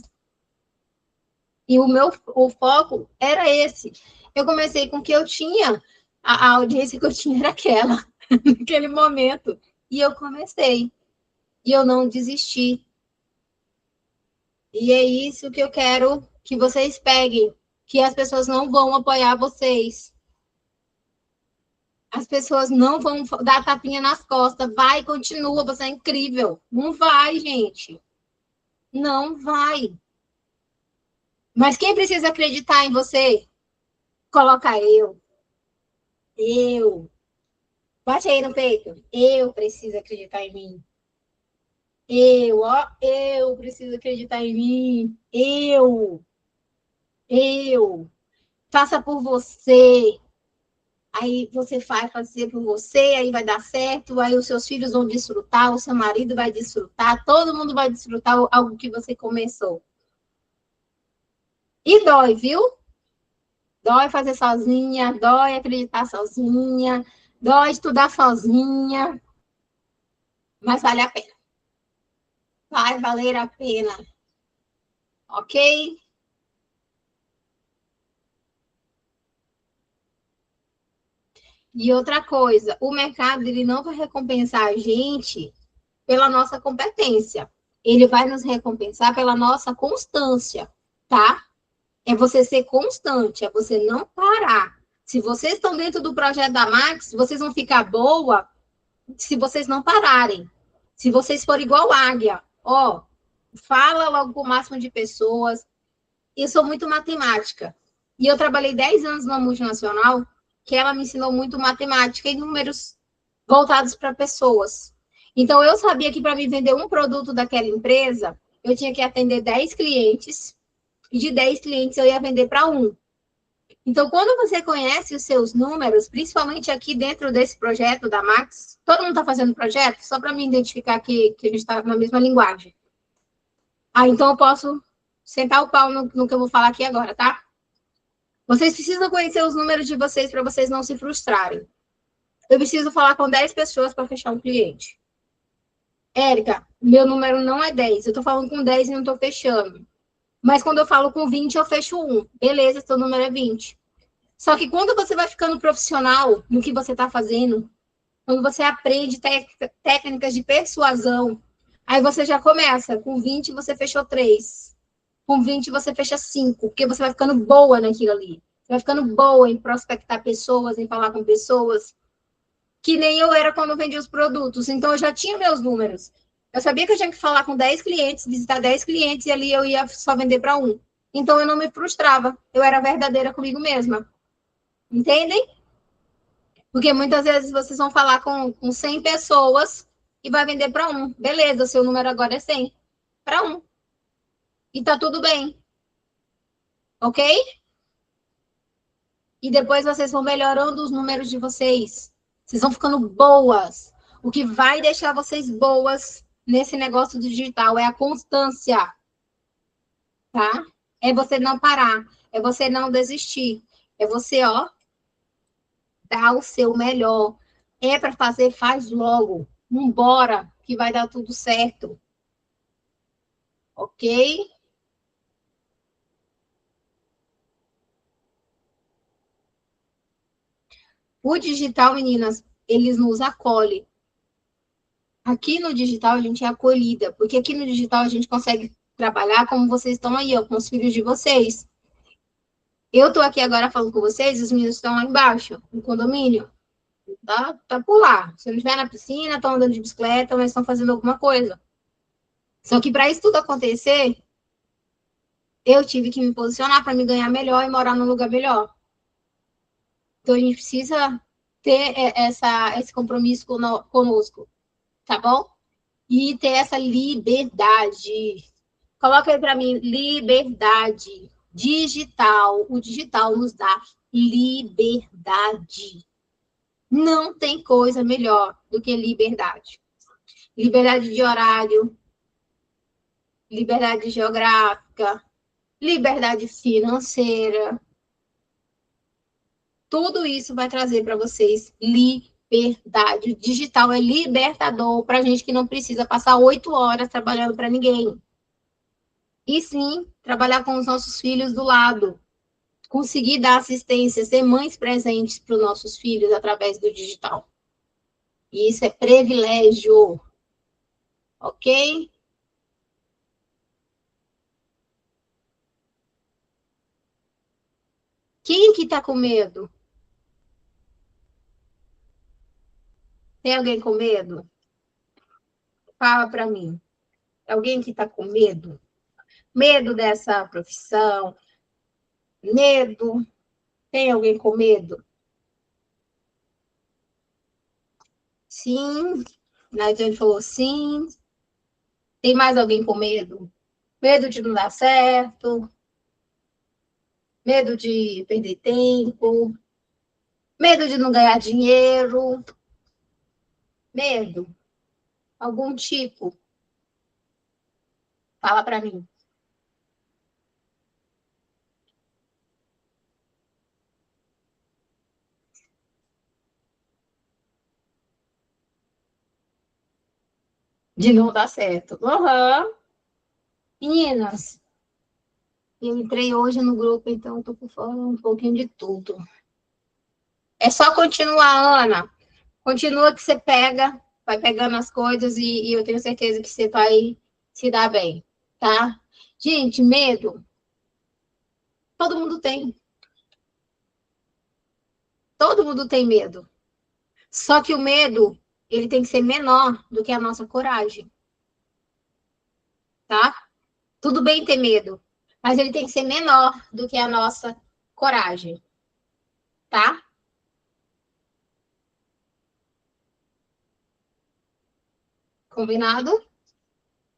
E o foco era esse. Eu comecei com o que eu tinha. A audiência que eu tinha era aquela, naquele momento. E eu comecei. E eu não desisti. E é isso que eu quero que vocês peguem. Que as pessoas não vão apoiar vocês. As pessoas não vão dar tapinha nas costas. Vai, continua, você é incrível. Não vai, gente. Não vai. Mas quem precisa acreditar em você? Coloca eu. Eu. Bate aí no peito. Eu preciso acreditar em mim. Eu preciso acreditar em mim. Eu. Faça por você. Aí você vai fazer por você, aí vai dar certo, aí os seus filhos vão desfrutar, o seu marido vai desfrutar, todo mundo vai desfrutar algo que você começou. E dói, viu? Dói fazer sozinha, dói acreditar sozinha, dói estudar sozinha, mas vale a pena. Vai valer a pena. Ok? E outra coisa, o mercado ele não vai recompensar a gente pela nossa competência. Ele vai nos recompensar pela nossa constância, tá? É você ser constante, é você não parar. Se vocês estão dentro do projeto da Max, vocês vão ficar boa se vocês não pararem. Se vocês forem igual águia, ó, fala logo com o máximo de pessoas. Eu sou muito matemática. E eu trabalhei 10 anos numa multinacional que ela me ensinou muito matemática e números voltados para pessoas. Então, eu sabia que para me vender um produto daquela empresa, eu tinha que atender 10 clientes, e de 10 clientes eu ia vender para um. Então, quando você conhece os seus números, principalmente aqui dentro desse projeto da Max, todo mundo está fazendo projeto, só para me identificar que a gente está na mesma linguagem. Então eu posso sentar o pau no que eu vou falar aqui agora, tá? Vocês precisam conhecer os números de vocês para vocês não se frustrarem. Eu preciso falar com 10 pessoas para fechar um cliente. Érica, meu número não é 10. Eu estou falando com 10 e não estou fechando. Mas quando eu falo com 20, eu fecho um. Beleza, seu número é 20. Só que quando você vai ficando profissional no que você está fazendo, quando você aprende técnicas de persuasão, aí você já começa. Com 20, você fechou 3. Com 20, você fecha 5, porque você vai ficando boa naquilo ali. Você vai ficando boa em prospectar pessoas, em falar com pessoas, que nem eu era quando eu vendia os produtos. Então, eu já tinha meus números. Eu sabia que eu tinha que falar com 10 clientes, visitar 10 clientes, e ali eu ia só vender para um. Então, eu não me frustrava. Eu era verdadeira comigo mesma. Entendem? Porque muitas vezes vocês vão falar com 100 pessoas e vai vender para um. Beleza, seu número agora é 100. Para um. E tá tudo bem. Ok? E depois vocês vão melhorando os números de vocês. Vocês vão ficando boas. O que vai deixar vocês boas nesse negócio do digital é a constância. Tá? É você não parar. É você não desistir. É você, ó, dar o seu melhor. É para fazer, faz logo. Vambora, que vai dar tudo certo. Ok? O digital, meninas, eles nos acolhem. Aqui no digital a gente é acolhida, porque aqui no digital a gente consegue trabalhar como vocês estão aí, ó, com os filhos de vocês. Eu estou aqui agora falando com vocês, os meninos estão lá embaixo, no condomínio. Tá por lá. Se não estiver na piscina, estão andando de bicicleta, mas estão fazendo alguma coisa. Só que para isso tudo acontecer, eu tive que me posicionar para me ganhar melhor e morar num lugar melhor. Então a gente precisa ter esse compromisso conosco, tá bom? E ter essa liberdade. Coloca aí para mim, liberdade digital. O digital nos dá liberdade. Não tem coisa melhor do que liberdade. Liberdade de horário, liberdade geográfica, liberdade financeira. Tudo isso vai trazer para vocês liberdade. O digital é libertador para gente que não precisa passar 8 horas trabalhando para ninguém. E sim, trabalhar com os nossos filhos do lado. Conseguir dar assistência, ser mães presentes para os nossos filhos através do digital. E isso é privilégio. Ok? Quem que tá com medo? Tem alguém com medo? Fala para mim. Alguém que tá com medo? Medo dessa profissão? Medo? Tem alguém com medo? Sim. A gente falou sim. Tem mais alguém com medo? Medo de não dar certo? Medo de perder tempo? Medo de não ganhar dinheiro? Medo? Algum tipo? Fala para mim. De não dar certo. Uhum. Meninas, eu entrei hoje no grupo, então estou por fora um pouquinho de tudo. É só continuar, Ana. Continua que você pega, vai pegando as coisas e eu tenho certeza que você vai se dar bem, tá? Gente, medo, todo mundo tem. Todo mundo tem medo. Só que o medo, ele tem que ser menor do que a nossa coragem, tá? Tudo bem ter medo, mas ele tem que ser menor do que a nossa coragem, tá? Combinado?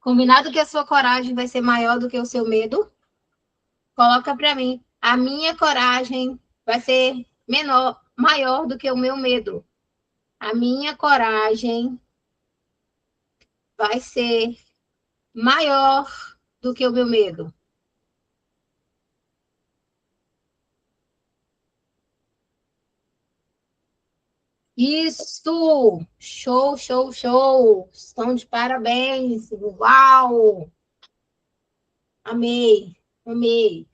Combinado que a sua coragem vai ser maior do que o seu medo? Coloca para mim. A minha coragem vai ser maior do que o meu medo. A minha coragem vai ser maior do que o meu medo. Isso! Show, show, show! Estão de parabéns! Uau! Amei, amei.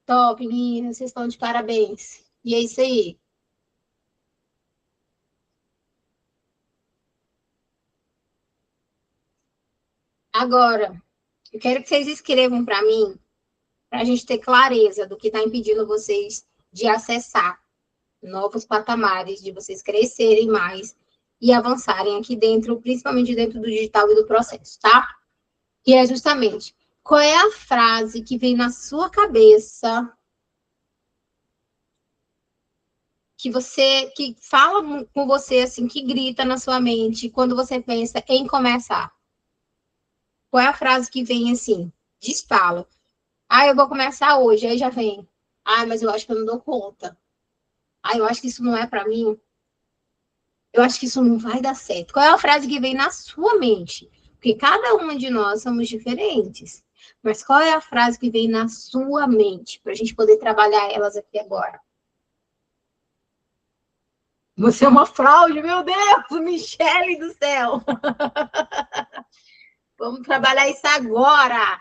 Top, meninas, vocês estão de parabéns. E é isso aí. Agora, eu quero que vocês escrevam para mim, para a gente ter clareza do que está impedindo vocês de acessar novos patamares, de vocês crescerem mais e avançarem aqui dentro, principalmente dentro do digital e do processo, tá? Que é justamente, qual é a frase que vem na sua cabeça que fala com você assim, que grita na sua mente quando você pensa em começar? Qual é a frase que vem assim? Dispala. Ah, eu vou começar hoje. Aí já vem. Ah, mas eu acho que eu não dou conta. Ah, eu acho que isso não é para mim. Eu acho que isso não vai dar certo. Qual é a frase que vem na sua mente? Porque cada uma de nós somos diferentes. Mas qual é a frase que vem na sua mente? Para a gente poder trabalhar elas aqui agora. Você é uma fraude, meu Deus! Michele do céu! Vamos trabalhar isso agora!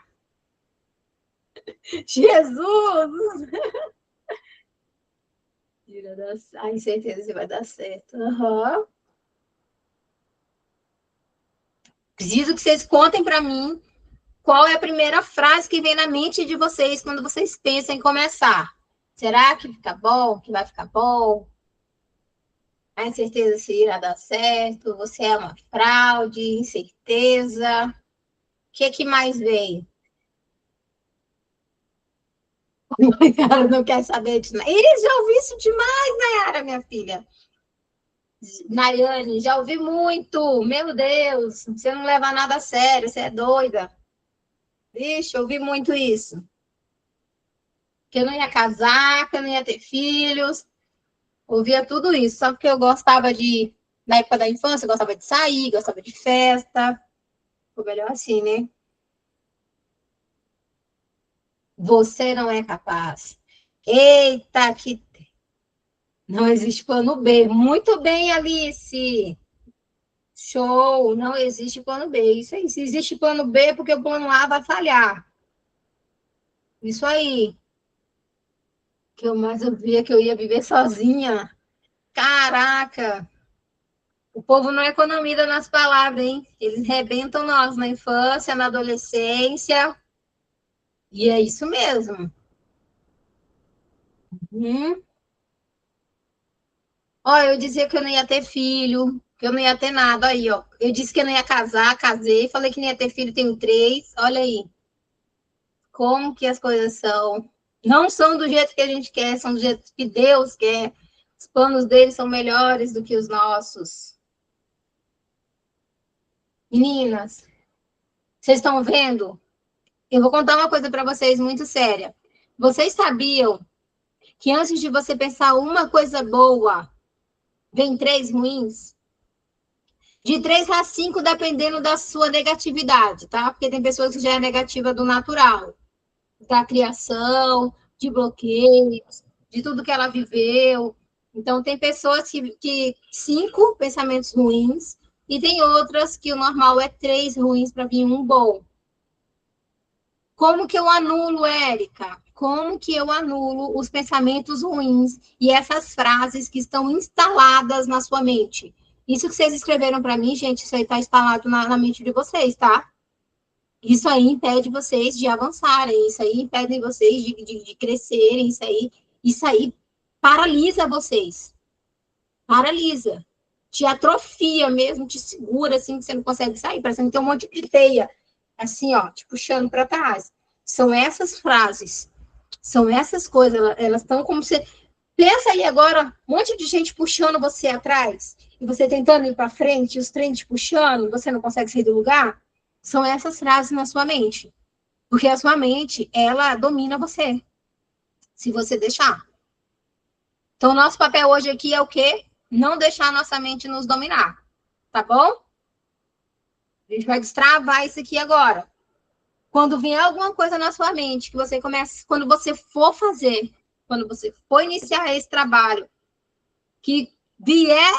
Jesus! Ai, certeza que vai dar certo. Uhum. Preciso que vocês contem para mim qual é a primeira frase que vem na mente de vocês quando vocês pensam em começar. Será que fica bom? Que vai ficar bom? A incerteza se irá dar certo, você é uma fraude, incerteza. O que mais veio? Ela não quer saber de nada. Iris, já ouvi isso demais, Nayara, minha filha. Nayane, já ouvi muito. Meu Deus, você não leva nada a sério, você é doida. Vixe, eu ouvi muito isso. Que eu não ia casar, que eu não ia ter filhos. Ouvia tudo isso, só porque eu gostava de, na época da infância, eu gostava de sair, gostava de festa. Ficou melhor assim, né? Você não é capaz. Eita, que não existe plano B. Muito bem, Alice. Show, não existe plano B. Isso aí. Se existe plano B, é porque o plano A vai falhar. Isso aí. Que eu mais ouvia que eu ia viver sozinha. Caraca! O povo não economiza nas palavras, hein? Eles rebentam nós na infância, na adolescência. E é isso mesmo. Hum. Ó, eu dizia que eu não ia ter filho, que eu não ia ter nada. Aí, ó. Eu disse que eu não ia casar, casei. Falei que não ia ter filho, tenho 3. Olha aí. Como que as coisas são. Não são do jeito que a gente quer, são do jeito que Deus quer. Os planos dele são melhores do que os nossos. Meninas, vocês estão vendo? Eu vou contar uma coisa para vocês muito séria. Vocês sabiam que antes de você pensar uma coisa boa, vem 3 ruins? De 3 a 5, dependendo da sua negatividade, tá? Porque tem pessoas que já é negativa do natural, da criação, de bloqueios, de tudo que ela viveu. Então, tem pessoas que 5 pensamentos ruins, e tem outras que o normal é 3 ruins para vir um bom. Como que eu anulo, Érica? Como que eu anulo os pensamentos ruins e essas frases que estão instaladas na sua mente? Isso que vocês escreveram para mim, gente, isso aí está instalado na mente de vocês, tá? Isso aí impede vocês de avançarem, isso aí impede vocês de crescerem, isso aí paralisa vocês. Paralisa. Te atrofia mesmo, te segura assim, que você não consegue sair, parecendo que tem um monte de teia, assim, ó, te puxando para trás. São essas frases, são essas coisas, elas estão como se. Pensa aí agora, um monte de gente puxando você atrás, e você tentando ir para frente, e os trens te puxando, e você não consegue sair do lugar. São essas frases na sua mente. Porque a sua mente, ela domina você, se você deixar. Então, nosso papel hoje aqui é o quê? Não deixar a nossa mente nos dominar. Tá bom? A gente vai destravar isso aqui agora. Quando vier alguma coisa na sua mente que você começa, quando você for fazer, quando você for iniciar esse trabalho, que vier.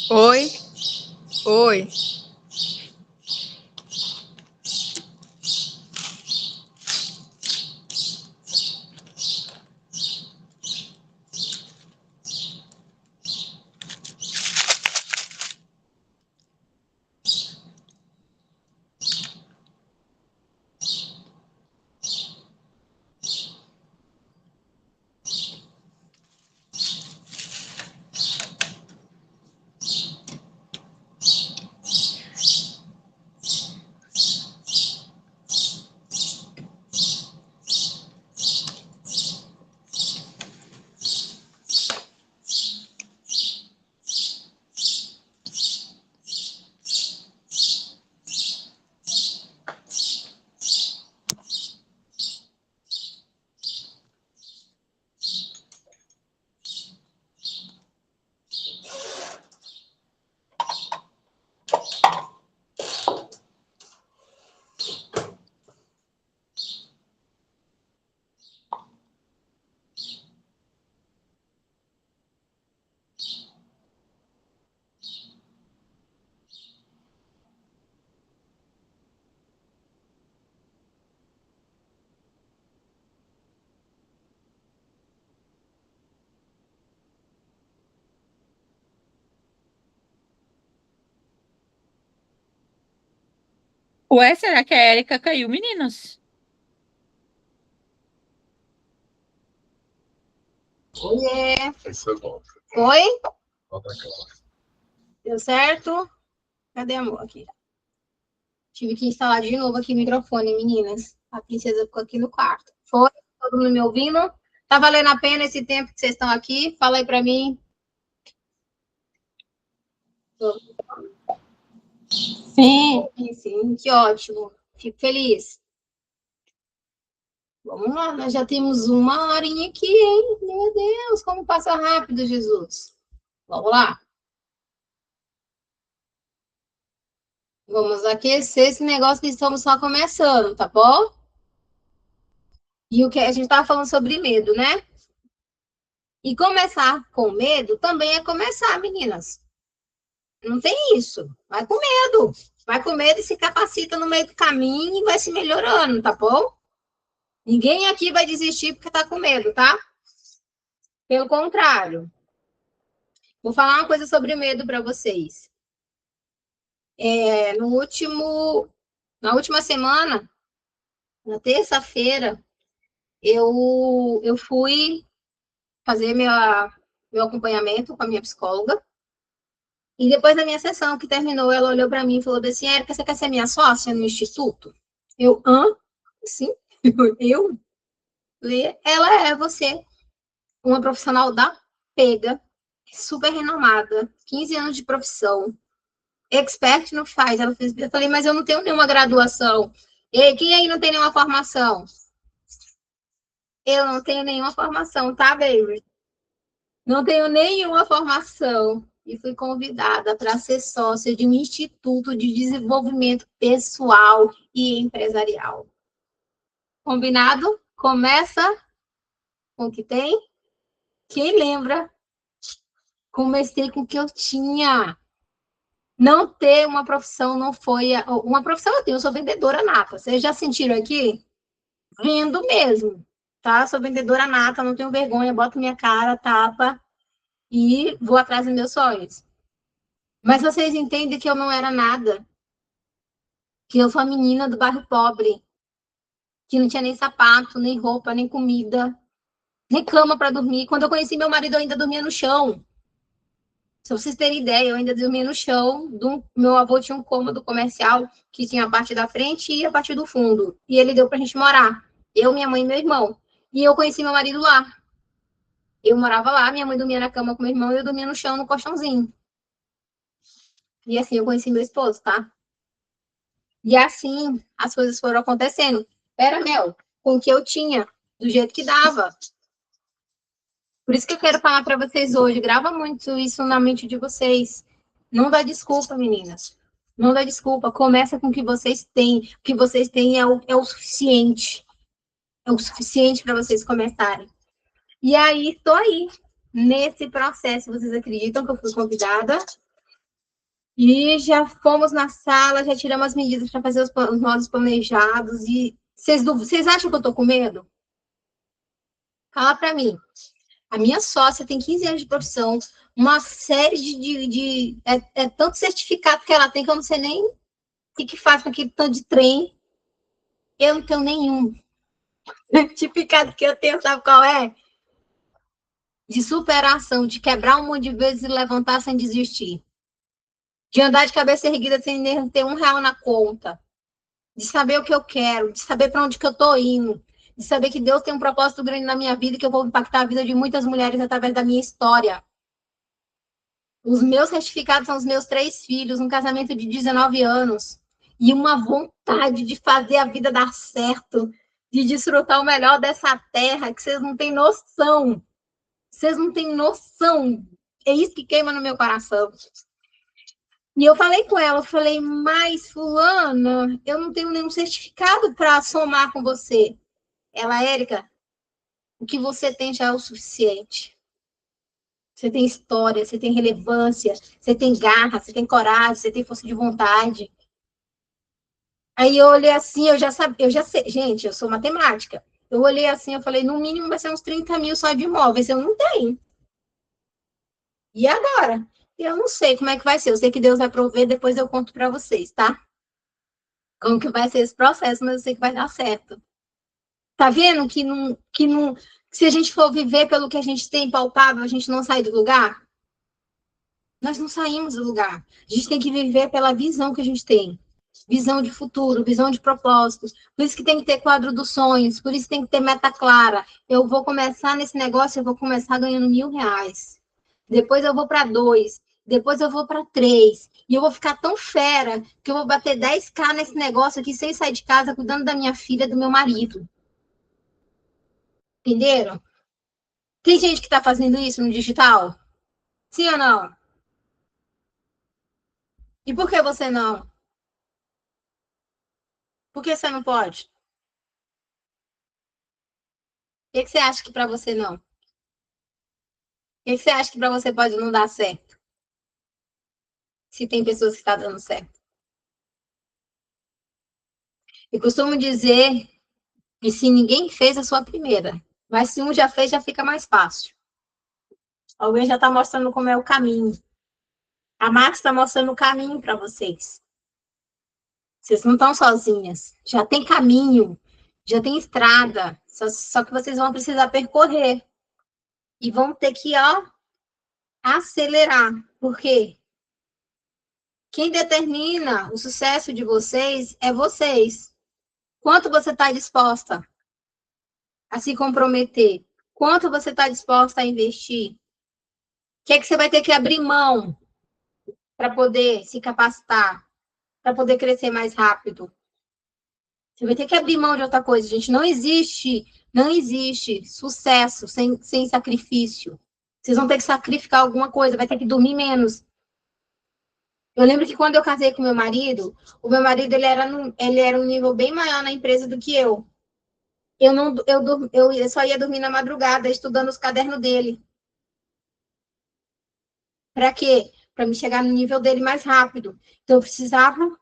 Oi, oi. Ué, será que a Érica caiu, meninas? Oiê. Isso é bom. Oi? Volta aquela. Deu certo? Cadê a amor aqui? Tive que instalar de novo aqui o microfone, meninas. A princesa ficou aqui no quarto. Foi? Todo mundo me ouvindo? Tá valendo a pena esse tempo que vocês estão aqui? Fala aí pra mim. Sim. Sim, que ótimo. Fico feliz. Vamos lá, nós já temos 1 horinha aqui, hein? Meu Deus, como passa rápido, Jesus. Vamos lá. Vamos aquecer esse negócio que estamos só começando, tá bom? E o que a gente estava falando sobre medo, né? E começar com medo também é começar, meninas. Não tem isso. Vai com medo. Vai com medo e se capacita no meio do caminho e vai se melhorando, tá bom? Ninguém aqui vai desistir porque tá com medo, tá? Pelo contrário. Vou falar uma coisa sobre medo para vocês. Na última semana, na terça-feira, eu fui fazer meu acompanhamento com a minha psicóloga. E depois da minha sessão que terminou, ela olhou para mim e falou assim: Érica, você quer ser minha sócia no instituto? Eu, hã? Sim. Eu? Ela é você, uma profissional da pega, super renomada, 15 anos de profissão, expert no faz. Ela fez, eu falei, mas eu não tenho nenhuma graduação. E quem aí não tem nenhuma formação? Eu não tenho nenhuma formação, tá, baby? Não tenho nenhuma formação. E fui convidada para ser sócia de um instituto de desenvolvimento pessoal e empresarial. Combinado? Começa com o que tem. Quem lembra? Comecei com o que eu tinha. Não ter uma profissão não foi... Uma profissão eu tenho, eu sou vendedora nata. Vocês já sentiram aqui? Vendo mesmo, tá? Sou vendedora nata, não tenho vergonha, boto minha cara, tapa e vou atrás dos meus sonhos. Mas vocês entendem que eu não era nada. Que eu sou a menina do bairro pobre. Que não tinha nem sapato, nem roupa, nem comida, nem cama para dormir. Quando eu conheci meu marido, eu ainda dormia no chão. Se vocês terem ideia, eu ainda dormia no chão. Meu avô tinha um cômodo comercial que tinha a parte da frente e a parte do fundo. E ele deu pra gente morar. Eu, minha mãe e meu irmão. E eu conheci meu marido lá. Eu morava lá, minha mãe dormia na cama com meu irmão e eu dormia no chão, no colchãozinho. E assim eu conheci meu esposo, tá? E assim as coisas foram acontecendo. Era, Mel, com o que eu tinha, do jeito que dava. Por isso que eu quero falar para vocês hoje. Grava muito isso na mente de vocês. Não dá desculpa, meninas. Não dá desculpa. Começa com o que vocês têm. O que vocês têm é o suficiente. É o suficiente para vocês começarem. E aí, estou aí. Nesse processo, vocês acreditam que eu fui convidada? E já fomos na sala, já tiramos as medidas para fazer os nossos planejados. E vocês acham que eu estou com medo? Fala para mim. A minha sócia tem 15 anos de profissão, uma série de tanto certificado que ela tem que eu não sei nem o que faz com aquele tanto de trem. Eu não tenho nenhum. Certificado que eu tenho, sabe qual é? De superação, de quebrar um monte de vezes e levantar sem desistir. De andar de cabeça erguida sem nem ter R$1 na conta. De saber o que eu quero, de saber para onde que eu estou indo. De saber que Deus tem um propósito grande na minha vida e que eu vou impactar a vida de muitas mulheres através da minha história. Os meus certificados são os meus 3 filhos, um casamento de 19 anos. E uma vontade de fazer a vida dar certo, de desfrutar o melhor dessa terra, que vocês não têm noção. Vocês não têm noção. É isso que queima no meu coração. E eu falei com ela, eu falei, mas fulana, eu não tenho nenhum certificado para somar com você. Ela, Érica, o que você tem já é o suficiente. Você tem história, você tem relevância, você tem garra, você tem coragem, você tem força de vontade. Aí eu olhei assim, eu já sei, gente, eu sou matemática. Eu olhei assim, eu falei, no mínimo vai ser uns 30 mil só de imóveis, eu não tenho. E agora? Eu não sei como é que vai ser, eu sei que Deus vai prover, depois eu conto para vocês, tá? como que vai ser esse processo, mas eu sei que vai dar certo. Tá vendo que se a gente for viver pelo que a gente tem palpável, a gente não sai do lugar? Nós não saímos do lugar. A gente tem que viver pela visão que a gente tem. Visão de futuro, visão de propósitos. Por isso que tem que ter quadro dos sonhos, por isso tem que ter meta clara. Eu vou começar nesse negócio, eu vou começar ganhando R$ 1.000. Depois eu vou para 2, depois eu vou para 3. E eu vou ficar tão fera que eu vou bater 10K nesse negócio aqui sem sair de casa, cuidando da minha filha, do meu marido. Entenderam? Tem gente que está fazendo isso no digital? Sim ou não? E por que você não? Por que você não pode? O que você acha que para você não? O que você acha que para você pode não dar certo? Se tem pessoas que estão dando certo. Eu costumo dizer que se ninguém fez a sua primeira, mas se um já fez, já fica mais fácil. Alguém já está mostrando como é o caminho. A Max está mostrando o caminho para vocês. Vocês não estão sozinhas. Já tem caminho, já tem estrada. Só que vocês vão precisar percorrer. E vão ter que, acelerar. Por quê? Quem determina o sucesso de vocês é vocês. Quanto você está disposta a se comprometer? Quanto você está disposta a investir? O que é que você vai ter que abrir mão para poder se capacitar, para poder crescer mais rápido? Você vai ter que abrir mão de outra coisa, gente. Não existe sucesso sem sacrifício. Vocês vão ter que sacrificar alguma coisa, vai ter que dormir menos. Eu lembro que quando eu casei com meu marido, o meu marido ele era um nível bem maior na empresa do que eu. Eu só ia dormir na madrugada, estudando os cadernos dele. Para quê? Para me chegar no nível dele mais rápido. Então, eu precisava,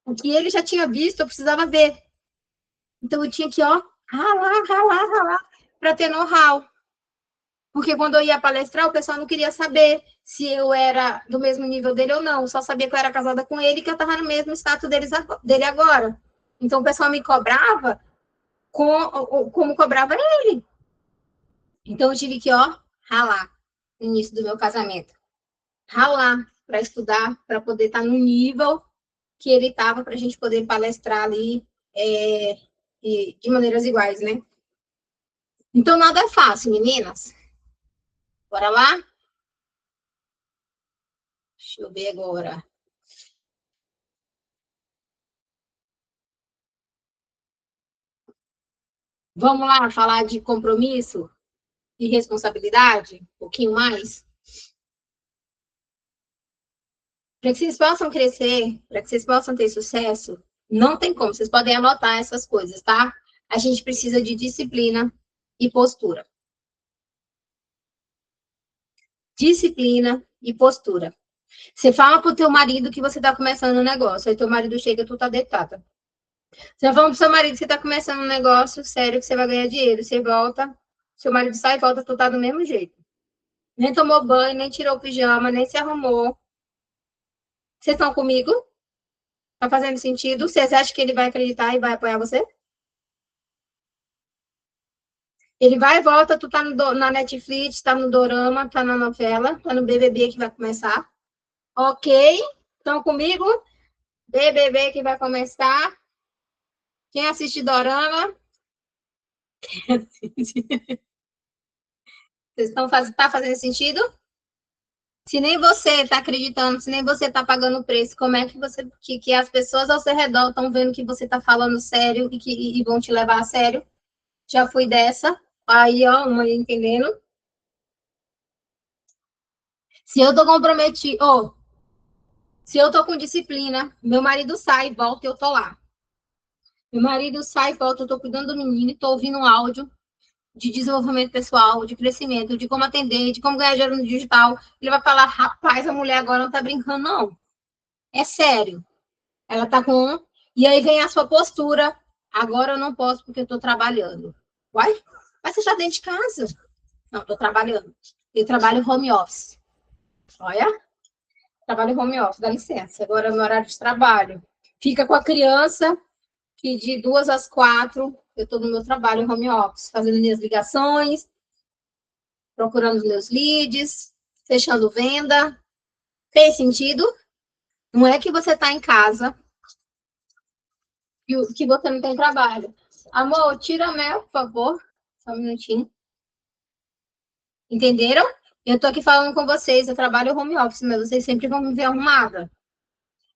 o que ele já tinha visto, eu precisava ver. Então, eu tinha que, ralar, para ter know-how. Porque quando eu ia palestrar, o pessoal não queria saber se eu era do mesmo nível dele ou não. Só sabia que eu era casada com ele e que eu estava no mesmo status dele agora. Então, o pessoal me cobrava como cobrava ele. Então, eu tive que, ralar no início do meu casamento. Ralar para estudar, para poder estar no nível que ele estava, para a gente poder palestrar ali de maneiras iguais, né? Então, nada é fácil, meninas. Bora lá? Deixa eu ver agora. Vamos lá falar de compromisso e responsabilidade? Um pouquinho mais? Para que vocês possam crescer, para que vocês possam ter sucesso, não tem como. Vocês podem anotar essas coisas, tá? A gente precisa de disciplina e postura. Disciplina e postura. Você fala pro teu marido que você tá começando um negócio, aí teu marido chega e tu tá deitada. Você vai falando pro seu marido que você tá começando um negócio sério, que você vai ganhar dinheiro. Você volta, seu marido sai e volta, tu tá do mesmo jeito. Nem tomou banho, nem tirou o pijama, nem se arrumou. Vocês estão comigo? Tá fazendo sentido? Vocês acham que ele vai acreditar e vai apoiar você? Ele vai e volta, tu tá na Netflix, tá no dorama, tá na novela, tá no BBB que vai começar. Ok? Estão comigo? BBB que vai começar. Quem assiste dorama? Vocês estão tá fazendo sentido? Se nem você está acreditando, se nem você está pagando o preço, como é que você que as pessoas ao seu redor estão vendo que você está falando sério e vão te levar a sério? Já fui dessa. Aí, uma entendendo. Se eu tô comprometido, se eu tô com disciplina, meu marido sai, volta e eu tô lá. Meu marido sai, volta, eu tô cuidando do menino e tô ouvindo um áudio de desenvolvimento pessoal, de crescimento, de como atender, de como ganhar dinheiro no digital. Ele vai falar, rapaz, a mulher agora não tá brincando, não. É sério. Ela tá com... E aí vem a sua postura. Agora eu não posso porque eu tô trabalhando. Uai? Mas você já dentro de casa? Não, tô trabalhando. Eu trabalho home office. Olha. Trabalho home office, dá licença. Agora é o meu horário de trabalho. fica com a criança, que de 2 às 4 eu estou no meu trabalho home office, fazendo minhas ligações, procurando os meus leads, fechando venda. Tem sentido? Não é que você está em casa que você não tem trabalho. Amor, tira a Mel, por favor. Só um minutinho. Entenderam? Eu tô aqui falando com vocês, eu trabalho home office, mas vocês sempre vão me ver arrumada.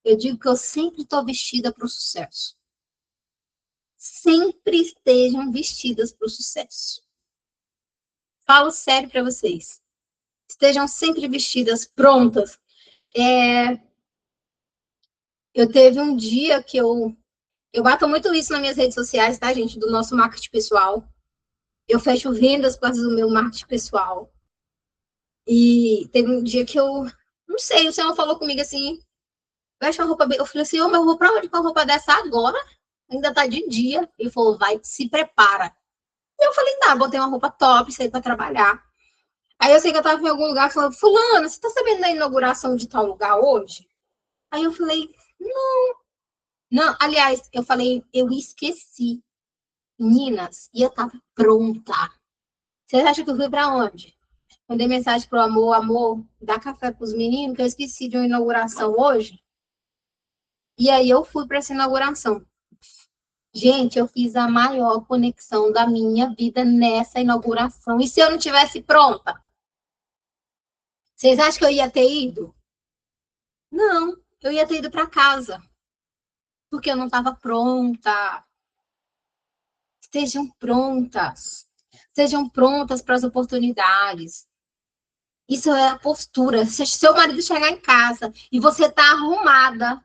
Eu digo que eu sempre estou vestida para o sucesso. Sempre estejam vestidas para o sucesso. Falo sério para vocês. Estejam sempre vestidas, prontas. Eu teve um dia que eu bato muito isso nas minhas redes sociais, tá, gente? Do nosso marketing pessoal. Eu fecho vendas por causa do meu marketing pessoal. E teve um dia que eu, não sei, o Senhor falou comigo assim, veste uma roupa bem. Eu falei assim, mas eu vou pra onde com a roupa dessa agora? Ainda tá de dia. Ele falou, vai, se prepara. E eu falei, tá, botei uma roupa top, saí pra trabalhar. Aí eu sei que eu tava em algum lugar, falando, fulano, você tá sabendo da inauguração de tal lugar hoje? Aí eu falei, não, aliás, eu falei, eu esqueci. Meninas, e eu tava pronta. Vocês acham que eu fui pra onde? Mandei mensagem pro amor, dá café pros meninos, que eu esqueci de uma inauguração hoje. E aí eu fui para essa inauguração. Gente, eu fiz a maior conexão da minha vida nessa inauguração. E se eu não tivesse pronta? Vocês acham que eu ia ter ido? Não, eu ia ter ido para casa. Porque eu não estava pronta. Estejam prontas. Sejam prontas para as oportunidades. Isso é a postura. Se seu marido chegar em casa e você tá arrumada,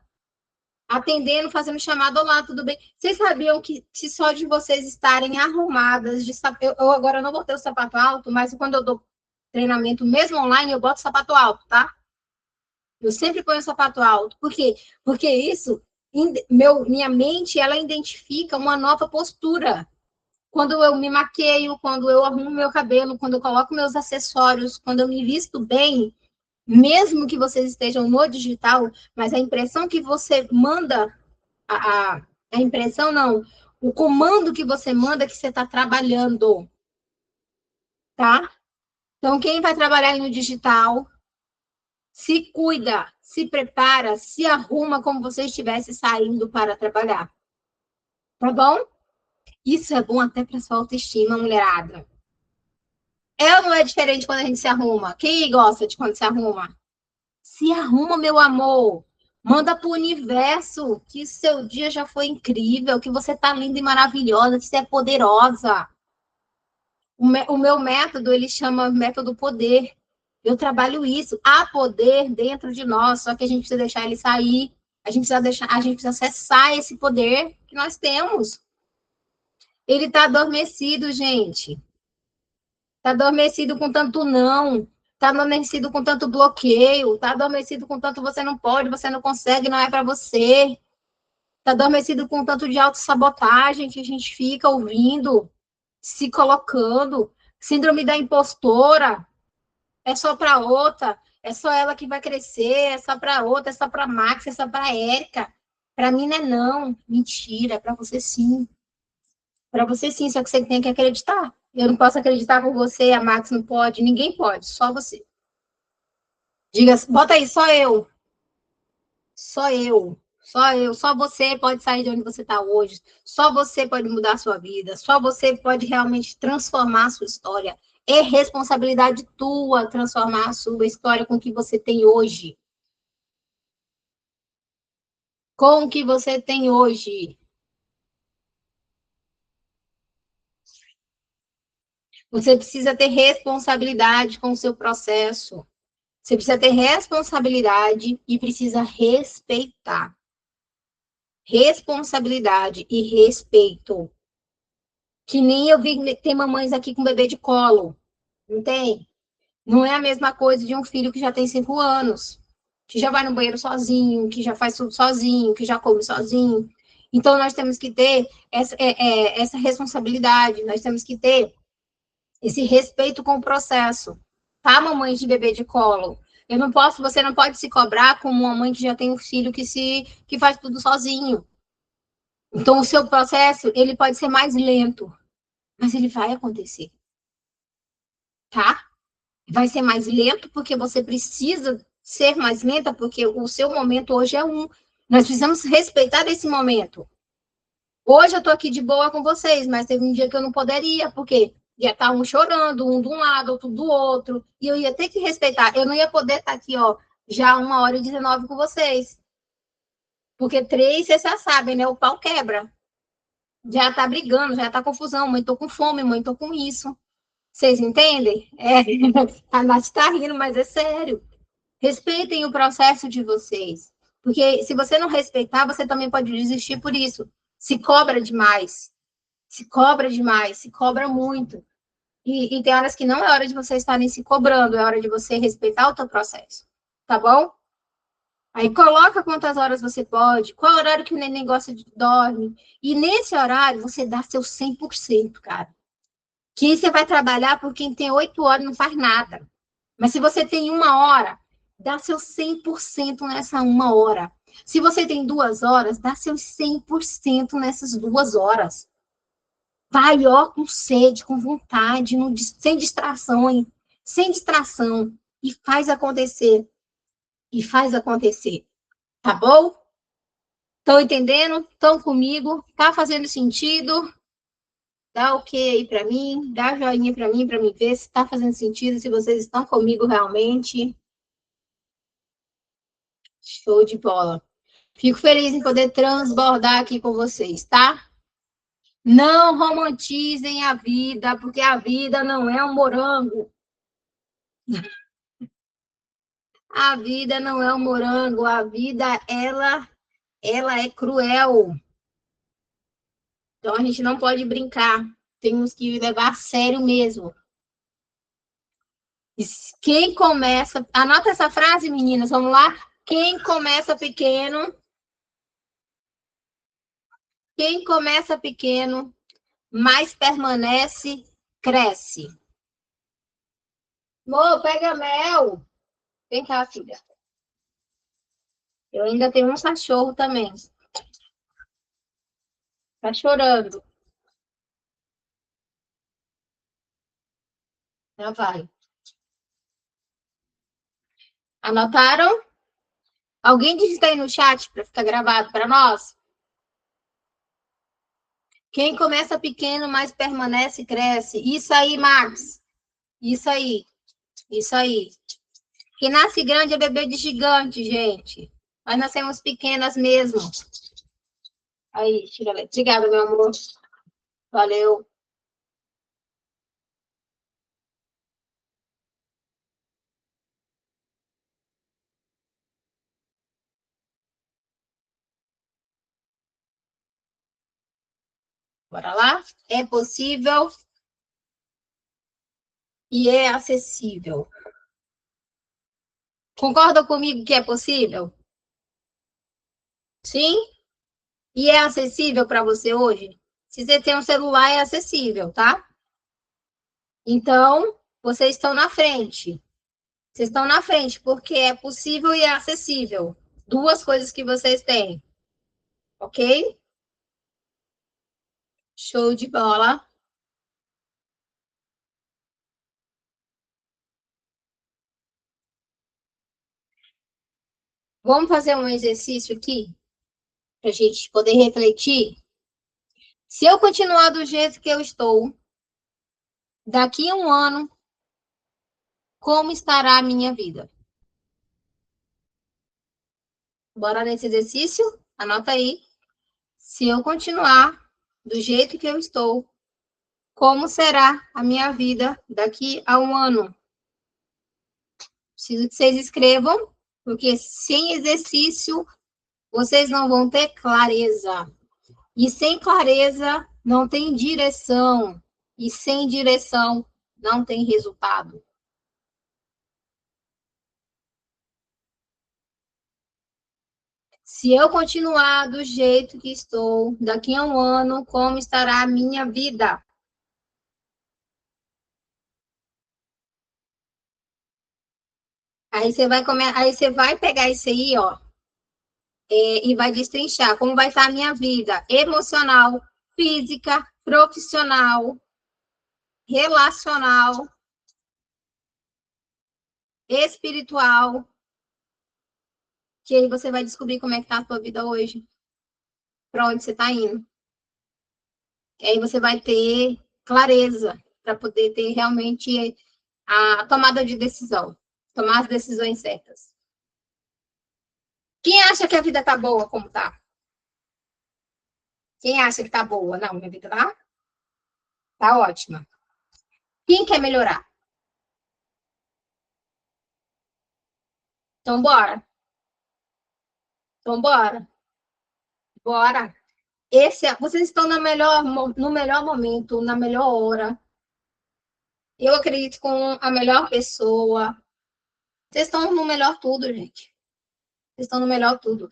atendendo, fazendo chamada, olá, tudo bem? Vocês sabiam que se só de vocês estarem arrumadas, eu agora não botei o sapato alto, mas quando eu dou treinamento, mesmo online, eu boto o sapato alto, tá? Eu sempre ponho o sapato alto. Por quê? Porque isso, minha mente, ela identifica uma nova postura. Quando eu me maqueio, quando eu arrumo meu cabelo, quando eu coloco meus acessórios, quando eu me visto bem, mesmo que vocês estejam no digital, mas a impressão que você manda, a impressão não, o comando que você manda é que você está trabalhando, tá? Então, quem vai trabalhar no digital, se cuida, se prepara, se arruma como você estivesse saindo para trabalhar. Tá bom? Isso é bom até para sua autoestima, mulherada. É ou não é diferente quando a gente se arruma? Quem gosta de quando se arruma? Se arruma, meu amor. Manda para o universo que seu dia já foi incrível, que você tá linda e maravilhosa, que você é poderosa. O meu método, ele chama método poder. Eu trabalho isso. Há poder dentro de nós, só que a gente precisa deixar ele sair. A gente precisa acessar esse poder que nós temos. Ele está adormecido, gente. Está adormecido com tanto não. Está adormecido com tanto bloqueio. Está adormecido com tanto você não pode, você não consegue, não é para você. Está adormecido com tanto de autossabotagem que a gente fica ouvindo, se colocando. Síndrome da impostora. É só para outra. É só ela que vai crescer. É só para outra. É só para Max. É só para Érica. Para mim não é não. Mentira. É para você sim. Para você sim. Só que você tem que acreditar. Eu não posso acreditar com você. A Max não pode. Ninguém pode. Só você. Diga, bota aí. Só eu. Só eu. Só eu, só você pode sair de onde você está hoje. Só você pode mudar a sua vida. Só você pode realmente transformar a sua história. É responsabilidade tua transformar a sua história com o que você tem hoje. Com o que você tem hoje. Você precisa ter responsabilidade com o seu processo. Você precisa ter responsabilidade e precisa respeitar. Responsabilidade e respeito. Que nem eu vi, tem mamães aqui com bebê de colo. Não tem? Não é a mesma coisa de um filho que já tem 5 anos. Que já vai no banheiro sozinho, que já faz tudo sozinho, que já come sozinho. Então, nós temos que ter essa responsabilidade, nós temos que ter esse respeito com o processo. Tá, mamãe de bebê de colo? Você não pode se cobrar como uma mãe que já tem um filho que faz tudo sozinho. Então, o seu processo, ele pode ser mais lento, mas ele vai acontecer, tá? Vai ser mais lento porque você precisa ser mais lenta, porque o seu momento hoje é um. Nós precisamos respeitar esse momento. Hoje eu tô aqui de boa com vocês, mas teve um dia que eu não poderia, porque ia estar um chorando, um de um lado, outro do outro, e eu ia ter que respeitar. Eu não ia poder estar aqui, ó, já 1h19 com vocês. Porque 3, vocês já sabem, né? O pau quebra. Já tá brigando, já tá confusão. Mãe, tô com fome, mãe, tô com isso. Vocês entendem? A Nath tá rindo, mas é sério. Respeitem o processo de vocês. Porque se você não respeitar, você também pode desistir por isso. Se cobra demais. Se cobra demais, se cobra muito. E tem horas que não é hora de vocês estarem se cobrando, é hora de você respeitar o teu processo. Tá bom? Aí coloca quantas horas você pode, qual horário que o neném gosta de dormir. E nesse horário, você dá seu 100%, cara. Que você vai trabalhar por quem tem 8 horas e não faz nada. Mas se você tem 1 hora, dá seu 100% nessa 1 hora. Se você tem 2 horas, dá seu 100% nessas 2 horas. Vai, ó, com sede, com vontade, sem distração, sem distração. E faz acontecer. E faz acontecer. Tá bom? Estão entendendo? Estão comigo? Tá fazendo sentido? Dá ok aí para mim, dá joinha para mim ver se tá fazendo sentido, se vocês estão comigo realmente. Show de bola. Fico feliz em poder transbordar aqui com vocês, tá? Não romantizem a vida, porque a vida não é um morango. A vida não é um morango, a vida, ela é cruel. Então, a gente não pode brincar. Temos que levar a sério mesmo. Quem começa... Anota essa frase, meninas, vamos lá? Quem começa pequeno... Quem começa pequeno, mais permanece, cresce. Mô, pega mel. Vem cá, filha. Eu ainda tenho um cachorro também. Tá chorando. Já vai. Anotaram? Alguém digita aí no chat para ficar gravado para nós? Quem começa pequeno, mais permanece, cresce. Isso aí, Max. Isso aí. Isso aí. Quem nasce grande é bebê de gigante, gente. Nós nascemos pequenas mesmo. Aí, tira ali. Obrigada, meu amor. Valeu. Bora lá? É possível e é acessível. Concorda comigo que é possível? Sim? E é acessível para você hoje? Se você tem um celular, é acessível, tá? Então, vocês estão na frente. Vocês estão na frente, porque é possível e é acessível. Duas coisas que vocês têm. Ok? Show de bola. Vamos fazer um exercício aqui, para a gente poder refletir. Se eu continuar do jeito que eu estou, daqui a 1 ano, como estará a minha vida? Bora nesse exercício? Anota aí. Se eu continuar do jeito que eu estou, como será a minha vida daqui a 1 ano? Preciso que vocês escrevam, porque sem exercício vocês não vão ter clareza. E sem clareza não tem direção. E sem direção não tem resultado. Se eu continuar do jeito que estou, daqui a 1 ano, como estará a minha vida? Aí você vai pegar isso aí, ó, e vai destrinchar como vai estar a minha vida emocional, física, profissional, relacional, espiritual, que aí você vai descobrir como é que tá a sua vida hoje, para onde você está indo. E aí você vai ter clareza para poder ter realmente a tomada de decisão, tomar as decisões certas. Quem acha que a vida tá boa como tá? Quem acha que tá boa? Não, minha vida tá ótima. Quem quer melhorar? Então, bora. Então, bora. Bora. Vocês estão no melhor momento, na melhor hora. Eu acredito com a melhor pessoa. Vocês estão no melhor tudo, gente. Vocês estão no melhor tudo.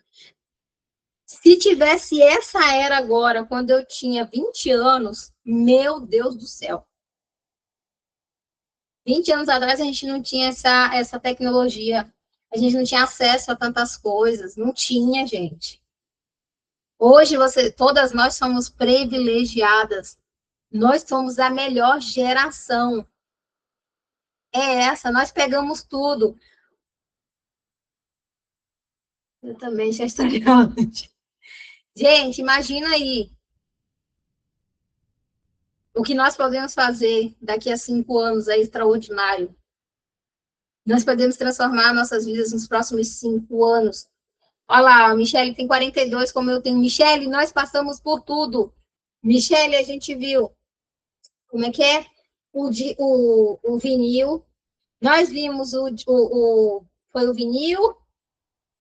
Se tivesse essa era agora, quando eu tinha 20 anos, meu Deus do céu. 20 anos atrás, a gente não tinha essa tecnologia. A gente não tinha acesso a tantas coisas. Não tinha, gente. Hoje, todas nós somos privilegiadas. Nós somos a melhor geração. É essa, nós pegamos tudo. Eu também já estou ligada. Gente, imagina aí o que nós podemos fazer daqui a 5 anos é extraordinário. Nós podemos transformar nossas vidas nos próximos 5 anos. Olha lá, a Michele tem 42, como eu tenho. Michele, nós passamos por tudo. Michele, a gente viu como é que é o vinil. Nós vimos foi o vinil,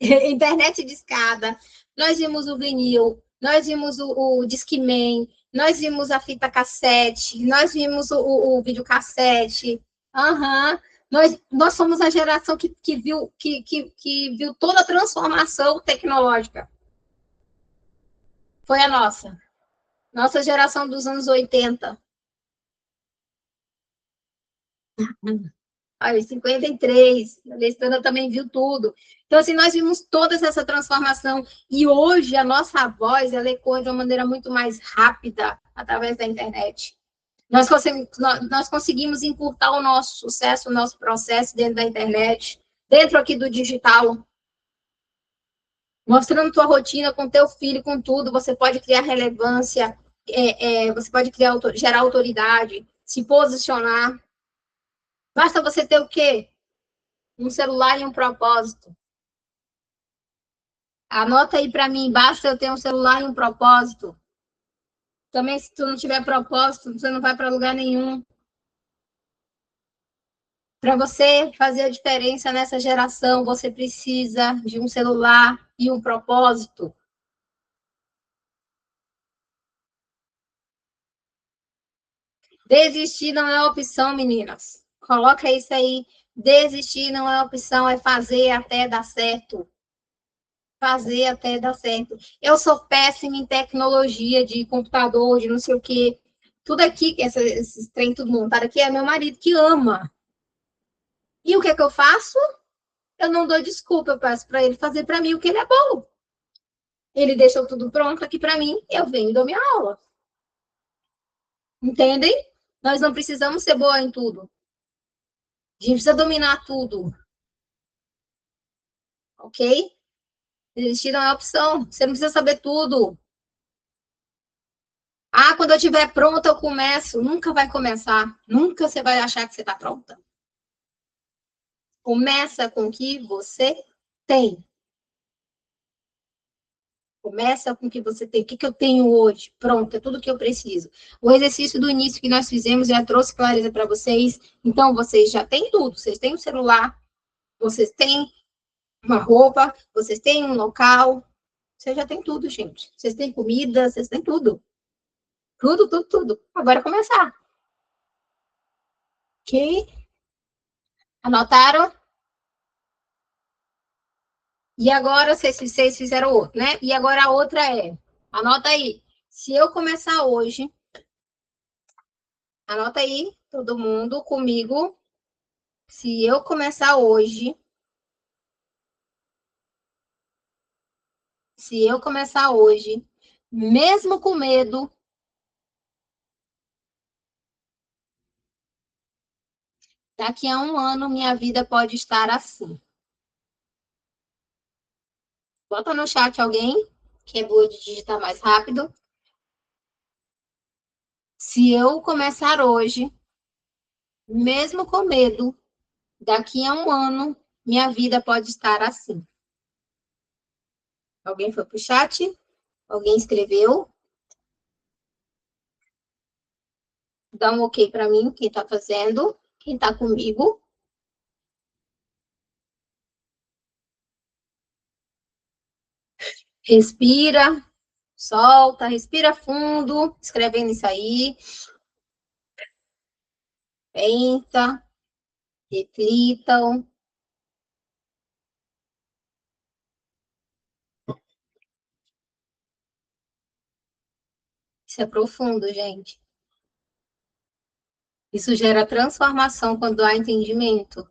internet de escada. Nós vimos o vinil, nós vimos o Discman, nós vimos a fita cassete, nós vimos o videocassete. Aham. Nós somos a geração que viu toda a transformação tecnológica. Foi a nossa. Nossa geração dos anos 80. Olha, 53. A Alessandra também viu tudo. Então, assim, nós vimos toda essa transformação. E hoje a nossa voz, ela ecoa de uma maneira muito mais rápida através da internet. Nós conseguimos encurtar o nosso sucesso, o nosso processo dentro da internet, dentro aqui do digital, mostrando tua rotina com teu filho, com tudo. Você pode criar relevância, você pode gerar autoridade, se posicionar. Basta você ter o quê? Um celular e um propósito. Anota aí para mim, basta eu ter um celular e um propósito. Também, se tu não tiver propósito, você não vai para lugar nenhum. Para você fazer a diferença nessa geração, você precisa de um celular e um propósito. Desistir não é opção, meninas. Coloca isso aí. Desistir não é opção, é fazer até dar certo. Fazer até dar certo. Eu sou péssima em tecnologia de computador, de não sei o quê. Tudo aqui, esses trem tudo montado aqui, é meu marido que ama. E o que é que eu faço? Eu não dou desculpa, eu peço para ele fazer para mim o que ele é bom. Ele deixou tudo pronto aqui para mim, eu venho e dou minha aula. Entendem? Nós não precisamos ser boa em tudo. A gente precisa dominar tudo. Ok? Desistir não é opção. Você não precisa saber tudo. Ah, quando eu estiver pronta, eu começo. Nunca vai começar. Nunca você vai achar que você está pronta. Começa com o que você tem. Começa com o que você tem. O que eu tenho hoje? Pronto, é tudo que eu preciso. O exercício do início que nós fizemos já trouxe clareza para vocês. Então, vocês já têm tudo. Vocês têm um celular, vocês têm uma roupa, vocês têm um local. Vocês já têm tudo, gente. Vocês têm comida, vocês têm tudo. Tudo, tudo, tudo. Agora começar. Ok? Anotaram? E agora, vocês fizeram outro, né? E agora a outra é, anota aí, se eu começar hoje, anota aí, todo mundo comigo, se eu começar hoje Se eu começar hoje, mesmo com medo, daqui a um ano minha vida pode estar assim. Bota no chat alguém que é boa de digitar mais rápido. Se eu começar hoje, mesmo com medo, daqui a um ano minha vida pode estar assim. Alguém foi pro chat? Alguém escreveu? Dá um ok para mim, quem está fazendo, quem está comigo. Respira, solta, respira fundo, escrevendo isso aí. Pensa, reflitam. Isso é profundo, gente. Isso gera transformação quando há entendimento.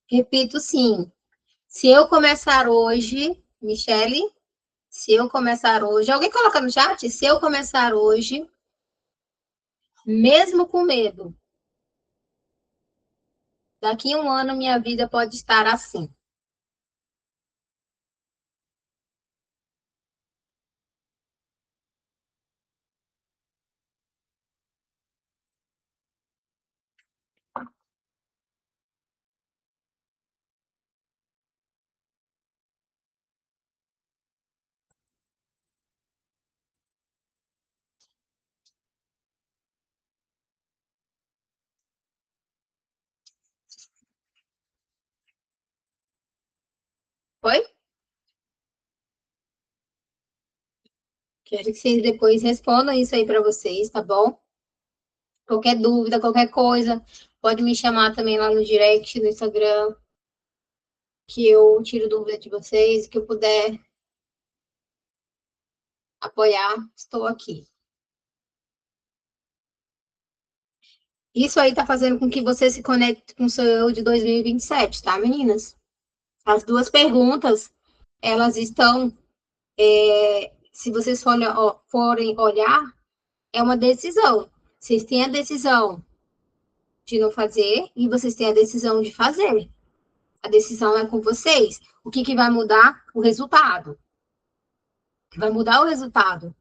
Repito, sim. Se eu começar hoje, Michele, se eu começar hoje, alguém coloca no chat? Se eu começar hoje, mesmo com medo, daqui a um ano minha vida pode estar assim. Foi? Quero que vocês depois respondam isso aí para vocês, tá bom? Qualquer dúvida, qualquer coisa, pode me chamar também lá no direct, no Instagram, que eu tiro dúvida de vocês, que eu puder apoiar, estou aqui. Isso aí tá fazendo com que você se conecte com o seu eu de 2027, tá, meninas? As duas perguntas, elas estão, se vocês forem olhar, é uma decisão. Vocês têm a decisão de não fazer e vocês têm a decisão de fazer. A decisão é com vocês. O que vai mudar? O resultado. O que vai mudar o resultado,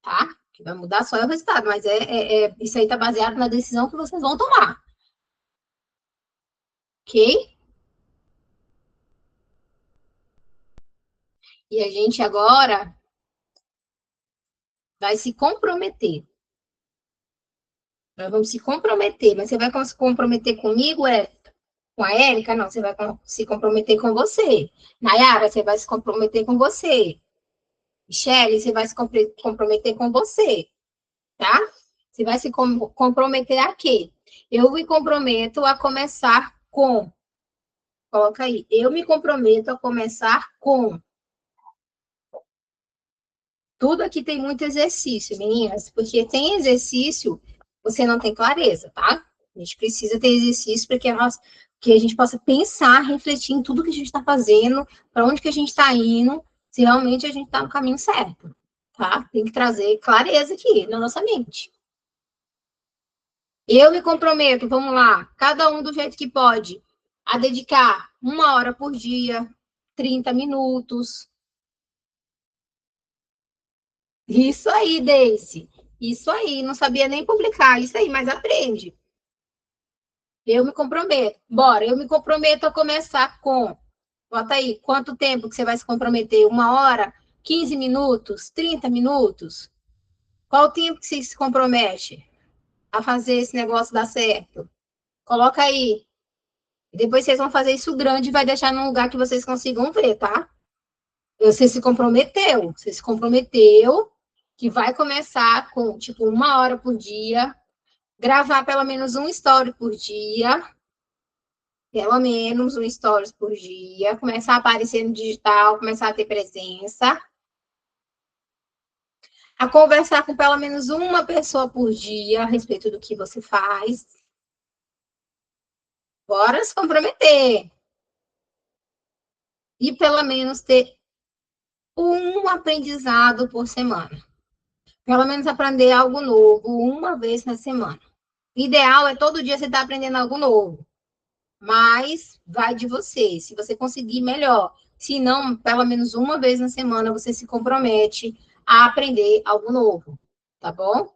tá? O que vai mudar só é o resultado, mas isso aí tá baseado na decisão que vocês vão tomar. Ok? E a gente agora vai se comprometer. Nós vamos se comprometer, mas você vai se comprometer comigo, com a Érica? Não, você vai se comprometer com você. Nayara, você vai se comprometer com você. Michele, você vai se comprometer com você, tá? Você vai se comprometer a quê? Eu me comprometo a começar com. Coloca aí. Eu me comprometo a começar com. Tudo aqui tem muito exercício, meninas, porque tem exercício, você não tem clareza, tá? A gente precisa ter exercício para que a gente possa pensar, refletir em tudo que a gente está fazendo, para onde que a gente está indo, se realmente a gente está no caminho certo, tá? Tem que trazer clareza aqui na nossa mente. Eu me comprometo, vamos lá, cada um do jeito que pode, a dedicar 1 hora por dia, 30 minutos. Isso aí, Daisy. Isso aí, não sabia nem publicar, isso aí, mas aprende. Eu me comprometo. Bora, eu me comprometo a começar com. Bota aí, quanto tempo que você vai se comprometer? 1 hora? 15 minutos? 30 minutos? Qual o tempo que você se compromete a fazer esse negócio dar certo? Coloca aí. Depois vocês vão fazer isso grande e vai deixar num lugar que vocês consigam ver, tá? Você se comprometeu que vai começar com, tipo, 1 hora por dia, gravar pelo menos um story por dia, pelo menos um stories por dia, começar a aparecer no digital, começar a ter presença, a conversar com pelo menos uma pessoa por dia a respeito do que você faz. Bora se comprometer. E pelo menos ter um aprendizado por semana. Pelo menos aprender algo novo uma vez na semana. O ideal é todo dia você estar aprendendo algo novo. Mas vai de você. Se você conseguir, melhor. Se não, pelo menos uma vez na semana você se compromete a aprender algo novo. Tá bom?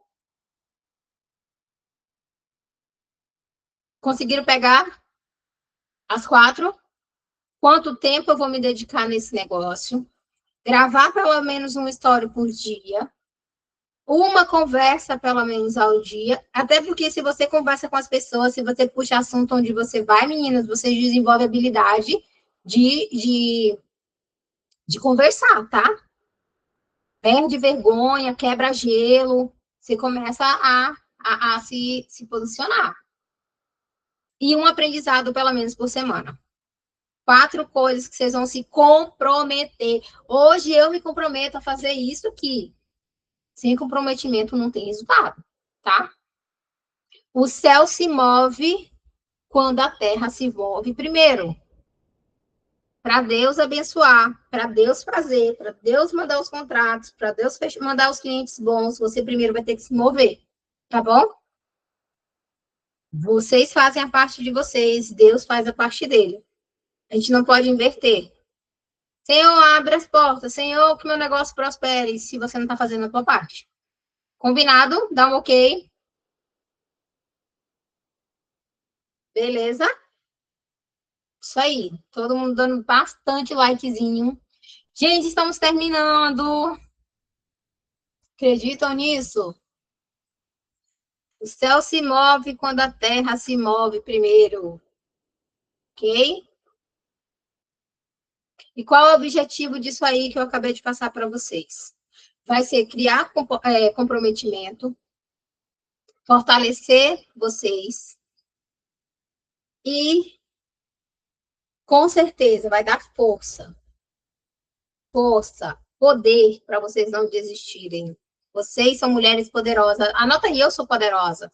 Conseguiram pegar as 4? Quanto tempo eu vou me dedicar nesse negócio? Gravar pelo menos uma história por dia. Uma conversa, pelo menos, ao dia. Até porque se você conversa com as pessoas, se você puxa assunto onde você vai, meninas, você desenvolve habilidade de conversar, tá? Perde vergonha, quebra gelo. Você começa a se posicionar. E um aprendizado, pelo menos, por semana. 4 coisas que vocês vão se comprometer. Hoje eu me comprometo a fazer isso aqui. Sem comprometimento não tem resultado, tá? O céu se move quando a terra se move primeiro. Para Deus abençoar, para Deus fazer, para Deus mandar os contratos, para Deus mandar os clientes bons, você primeiro vai ter que se mover, tá bom? Vocês fazem a parte de vocês, Deus faz a parte dele. A gente não pode inverter. Senhor, abre as portas. Senhor, que meu negócio prospere, se você não está fazendo a sua parte. Combinado? Dá um ok. Beleza? Isso aí. Todo mundo dando bastante likezinho. Gente, estamos terminando. Acreditam nisso? O céu se move quando a terra se move primeiro. Ok? E qual é o objetivo disso aí que eu acabei de passar para vocês? Vai ser criar comprometimento, fortalecer vocês e, com certeza, vai dar força, poder para vocês não desistirem. Vocês são mulheres poderosas. Anota aí, eu sou poderosa.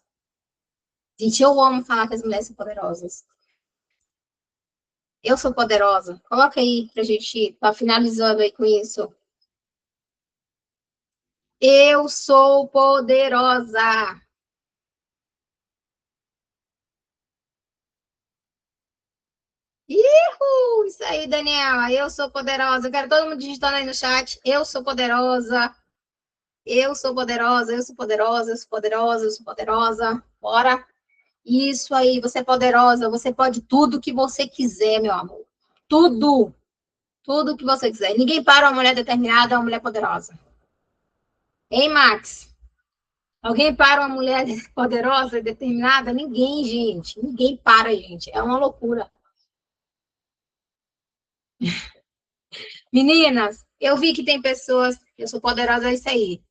Gente, eu amo falar que as mulheres são poderosas. Eu sou poderosa. Coloca aí pra gente estar finalizando aí com isso. Eu sou poderosa. Ihu! Isso aí, Daniela. Eu sou poderosa. Eu quero todo mundo digitando aí no chat. Eu sou poderosa. Eu sou poderosa. Eu sou poderosa. Eu sou poderosa. Eu sou poderosa. Bora. Isso aí. Você é poderosa. Você pode tudo que você quiser, meu amor. Tudo. Tudo que você quiser. Ninguém para uma mulher determinada, uma mulher poderosa. Hein, Max? Alguém para uma mulher poderosa, determinada? Ninguém, gente. Ninguém para, gente. É uma loucura. Meninas, eu vi que tem pessoas. Eu sou poderosa, é isso aí.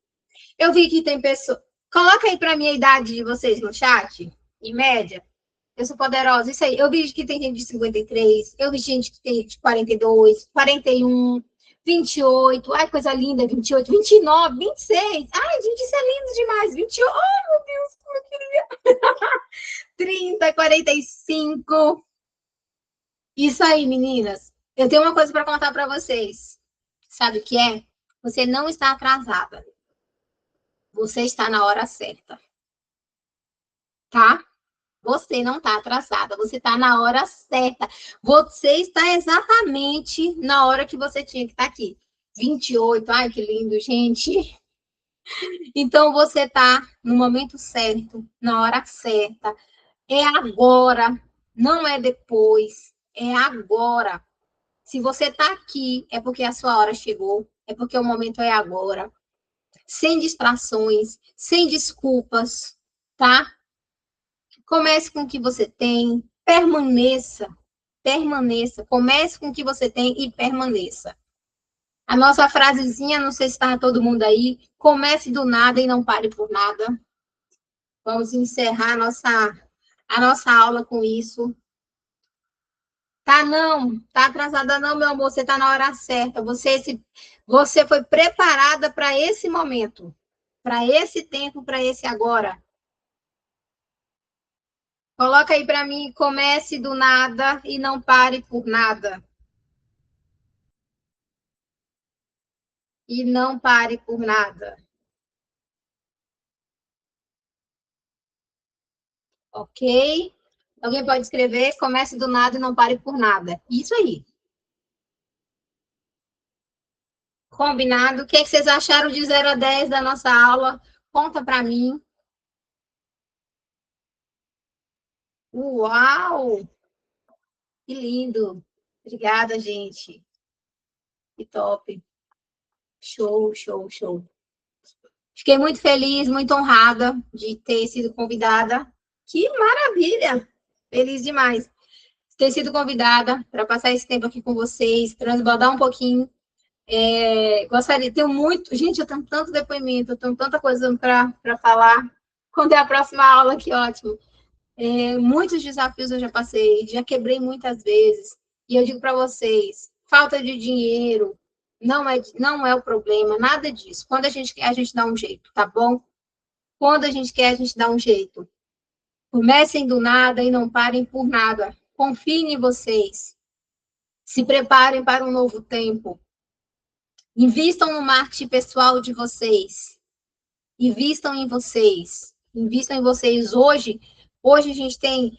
Eu vi que tem pessoas. Coloca aí para mim a idade de vocês no chat, em média. Eu sou poderosa, isso aí. Eu vi que tem gente de 53, eu vi gente que tem de 42, 41, 28. Ai, coisa linda, 28, 29, 26. Ai, gente, isso é lindo demais. 28. Ai, meu Deus, como eu queria. 30, 45. Isso aí, meninas. Eu tenho uma coisa para contar para vocês. Sabe o que é? Você não está atrasada. Você está na hora certa. Tá? Você não está atrasada, você está na hora certa. Você está exatamente na hora que você tinha que estar aqui. 28, ai que lindo, gente. Então você está no momento certo, na hora certa. É agora, não é depois, é agora. Se você está aqui, é porque a sua hora chegou, é porque o momento é agora. Sem distrações, sem desculpas, tá? Comece com o que você tem, permaneça. Comece com o que você tem e permaneça. A nossa frasezinha, não sei se está todo mundo aí, comece do nada e não pare por nada. Vamos encerrar a nossa aula com isso. Tá não, tá atrasada não, meu amor, você tá na hora certa. Você foi preparada para esse momento, para esse tempo, para esse agora. Coloca aí para mim, comece do nada e não pare por nada. E não pare por nada. Ok? Alguém pode escrever, comece do nada e não pare por nada. Isso aí. Combinado? O que vocês acharam de 0 a 10 da nossa aula? Conta para mim. Uau! Que lindo. Obrigada, gente. Que top. Show, show, show. Fiquei muito feliz, muito honrada de ter sido convidada. Que maravilha! Feliz demais de ter sido convidada para passar esse tempo aqui com vocês, transbordar um pouquinho. Gostaria, tenho muito. Gente, eu tenho tanto depoimento, eu tenho tanta coisa para falar. Quando é a próxima aula, que ótimo. Muitos desafios eu já passei, já quebrei muitas vezes. E eu digo para vocês: falta de dinheiro não é o problema, nada disso. Quando a gente quer, a gente dá um jeito, tá bom? Quando a gente quer, a gente dá um jeito. Comecem do nada e não parem por nada. Confiem em vocês. Se preparem para um novo tempo. Invistam no marketing pessoal de vocês. Invistam em vocês. Invistam em vocês. Hoje a gente tem...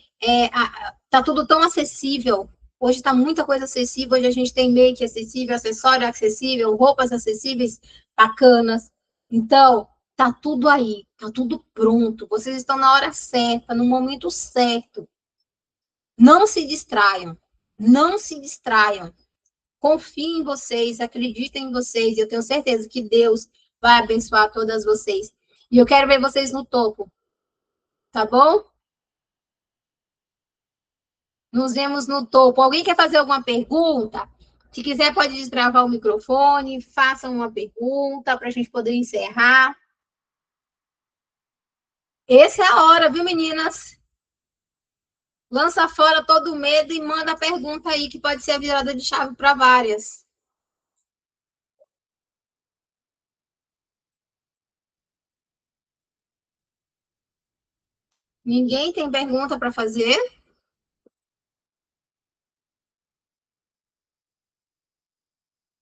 tá tudo tão acessível. Hoje está muita coisa acessível. Hoje a gente tem make acessível, acessório acessível, roupas acessíveis, bacanas. Então, tá tudo aí. Tá tudo pronto. Vocês estão na hora certa, no momento certo. Não se distraiam. Não se distraiam. Confiem em vocês, acreditem em vocês. Eu tenho certeza que Deus vai abençoar todas vocês. E eu quero ver vocês no topo. Tá bom? Nos vemos no topo. Alguém quer fazer alguma pergunta? Se quiser, pode destravar o microfone. Faça uma pergunta para a gente poder encerrar. Essa é a hora, viu, meninas? Lança fora todo o medo e manda a pergunta aí, que pode ser a virada de chave para várias. Ninguém tem pergunta para fazer?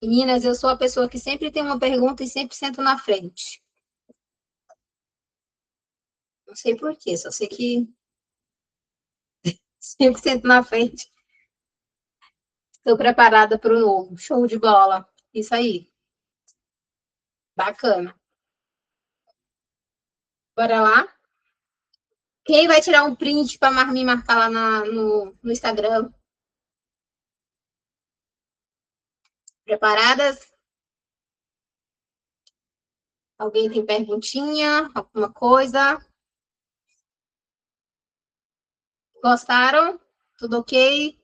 Meninas, eu sou a pessoa que sempre tem uma pergunta e sempre sento na frente. Não sei por quê, só sei que sempre sento na frente. Estou preparada para o novo. Show de bola. Isso aí. Bacana. Bora lá? Quem vai tirar um print para me marcar lá no Instagram? Preparadas? Alguém tem perguntinha? Alguma coisa? Gostaram? Tudo ok?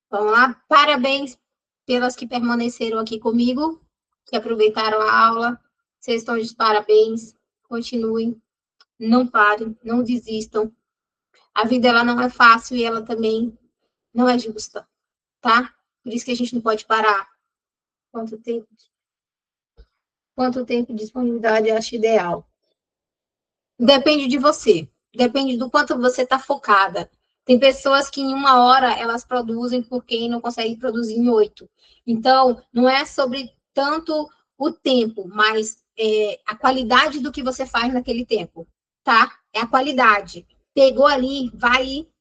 Vamos lá? Parabéns pelas que permaneceram aqui comigo, que aproveitaram a aula. Vocês estão de parabéns. Continuem. Não parem, não desistam. A vida, ela não é fácil e ela também não é justa, tá? Por isso que a gente não pode parar. Quanto tempo de disponibilidade eu acho ideal? Depende de você. Depende do quanto você está focada. Tem pessoas que em 1 hora elas produzem por quem não consegue produzir em 8. Então, não é sobre tanto o tempo, mas a qualidade do que você faz naquele tempo, tá? É a qualidade. Pegou ali, vai e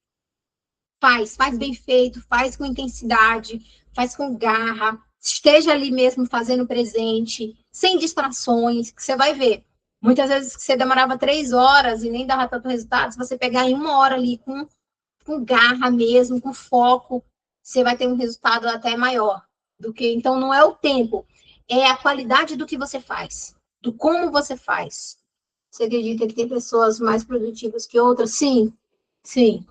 faz bem feito, faz com intensidade, faz com garra, esteja ali mesmo fazendo presente, sem distrações, que você vai ver. Muitas vezes você demorava 3 horas e nem dava tanto resultado, se você pegar em 1 hora ali com garra mesmo, com foco, você vai ter um resultado até maior do que. Então, não é o tempo, é a qualidade do que você faz, do como você faz. Você acredita que tem pessoas mais produtivas que outras? Sim, sim.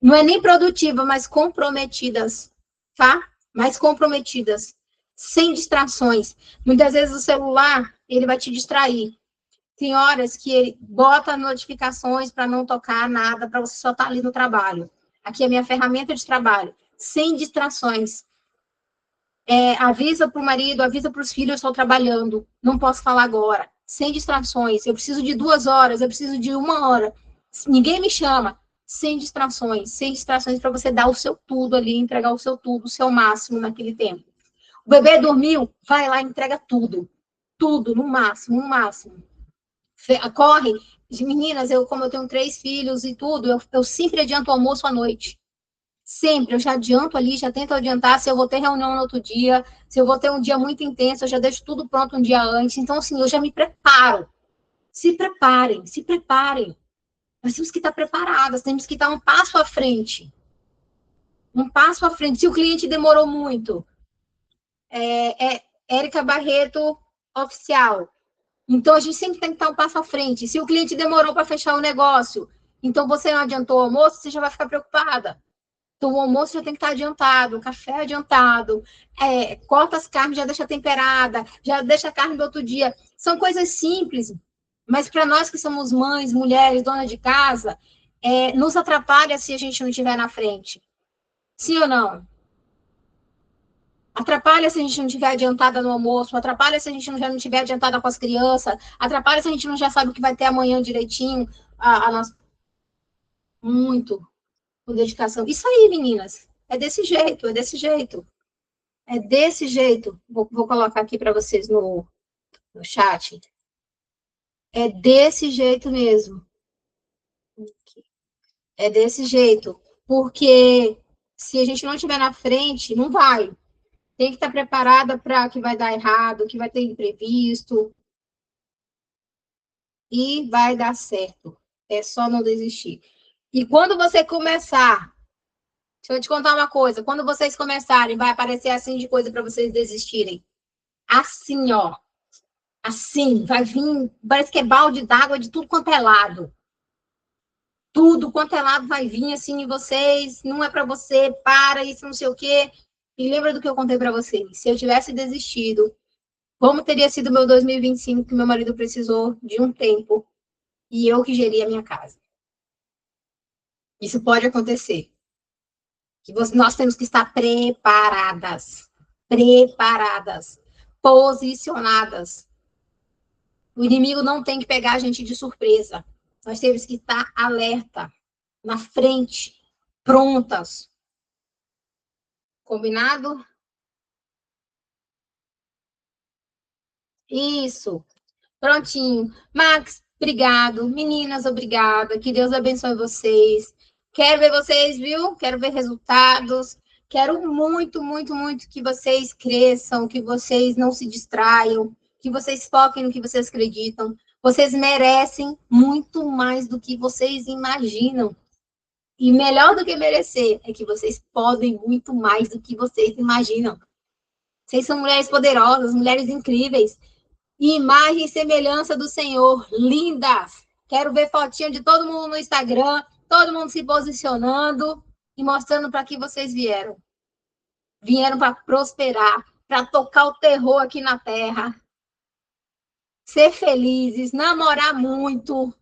Não é nem produtiva, mas comprometidas, tá? Mais comprometidas, sem distrações. Muitas vezes o celular, ele vai te distrair. Tem horas que ele bota notificações para não tocar nada, para você só estar ali no trabalho. Aqui é a minha ferramenta de trabalho, sem distrações. Avisa para o marido, avisa para os filhos, eu estou trabalhando, não posso falar agora. Sem distrações, eu preciso de 2 horas, eu preciso de 1 hora. Ninguém me chama. Sem distrações para você dar o seu tudo ali, entregar o seu tudo, o seu máximo naquele tempo. O bebê dormiu, vai lá e entrega tudo. tudo, no máximo, no máximo. Corre. Meninas, como eu tenho 3 filhos e tudo, eu sempre adianto o almoço à noite. Sempre, eu já adianto ali, já tento adiantar, se eu vou ter reunião no outro dia, se eu vou ter um dia muito intenso, eu já deixo tudo pronto um dia antes. Então, assim, eu já me preparo. Se preparem, se preparem. Nós temos que estar preparadas, temos que estar um passo à frente. Um passo à frente. Se o cliente demorou muito, Érica Barreto Oficial. Então, a gente sempre tem que estar um passo à frente. Se o cliente demorou para fechar o negócio, então você não adiantou o almoço, você já vai ficar preocupada. Então, o almoço já tem que estar adiantado, o café adiantado, corta as carnes, já deixa temperada, já deixa a carne do outro dia. São coisas simples, mas para nós que somos mães, mulheres, donas de casa, nos atrapalha se a gente não estiver na frente. Sim ou não? Atrapalha se a gente não estiver adiantada no almoço, atrapalha se a gente já não estiver adiantada com as crianças, atrapalha se a gente não já sabe o que vai ter amanhã direitinho. Muito. Com dedicação. Isso aí, meninas. É desse jeito, é desse jeito. É desse jeito. Vou colocar aqui para vocês no chat. É desse jeito mesmo. É desse jeito. Porque se a gente não estiver na frente, não vai. Tem que estar preparada para que vai dar errado, que vai ter imprevisto. E vai dar certo. É só não desistir. E quando você começar, deixa eu te contar uma coisa. Quando vocês começarem, vai aparecer assim de coisa para vocês desistirem. Assim, ó. Assim, vai vir, parece que é balde d'água de tudo quanto é lado. Tudo quanto é lado vai vir assim em vocês, não é para você, para isso, não sei o quê. E lembra do que eu contei para vocês? Se eu tivesse desistido, como teria sido meu 2025, que meu marido precisou de um tempo e eu que geria a minha casa? Isso pode acontecer. Nós temos que estar preparadas, posicionadas. O inimigo não tem que pegar a gente de surpresa. Nós temos que estar alerta, na frente, prontas. Combinado? Isso. Prontinho. Max, obrigado. Meninas, obrigada. Que Deus abençoe vocês. Quero ver vocês, viu? Quero ver resultados. Quero muito, muito, muito que vocês cresçam, que vocês não se distraiam, que vocês foquem no que vocês acreditam. Vocês merecem muito mais do que vocês imaginam. E melhor do que merecer é que vocês podem muito mais do que vocês imaginam. Vocês são mulheres poderosas, mulheres incríveis. Imagem e semelhança do Senhor. Lindas! Quero ver fotinha de todo mundo no Instagram, todo mundo se posicionando e mostrando para que vocês vieram. Vieram para prosperar, para tocar o terror aqui na terra. Ser felizes, namorar muito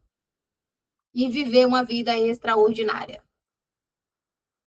e viver uma vida extraordinária.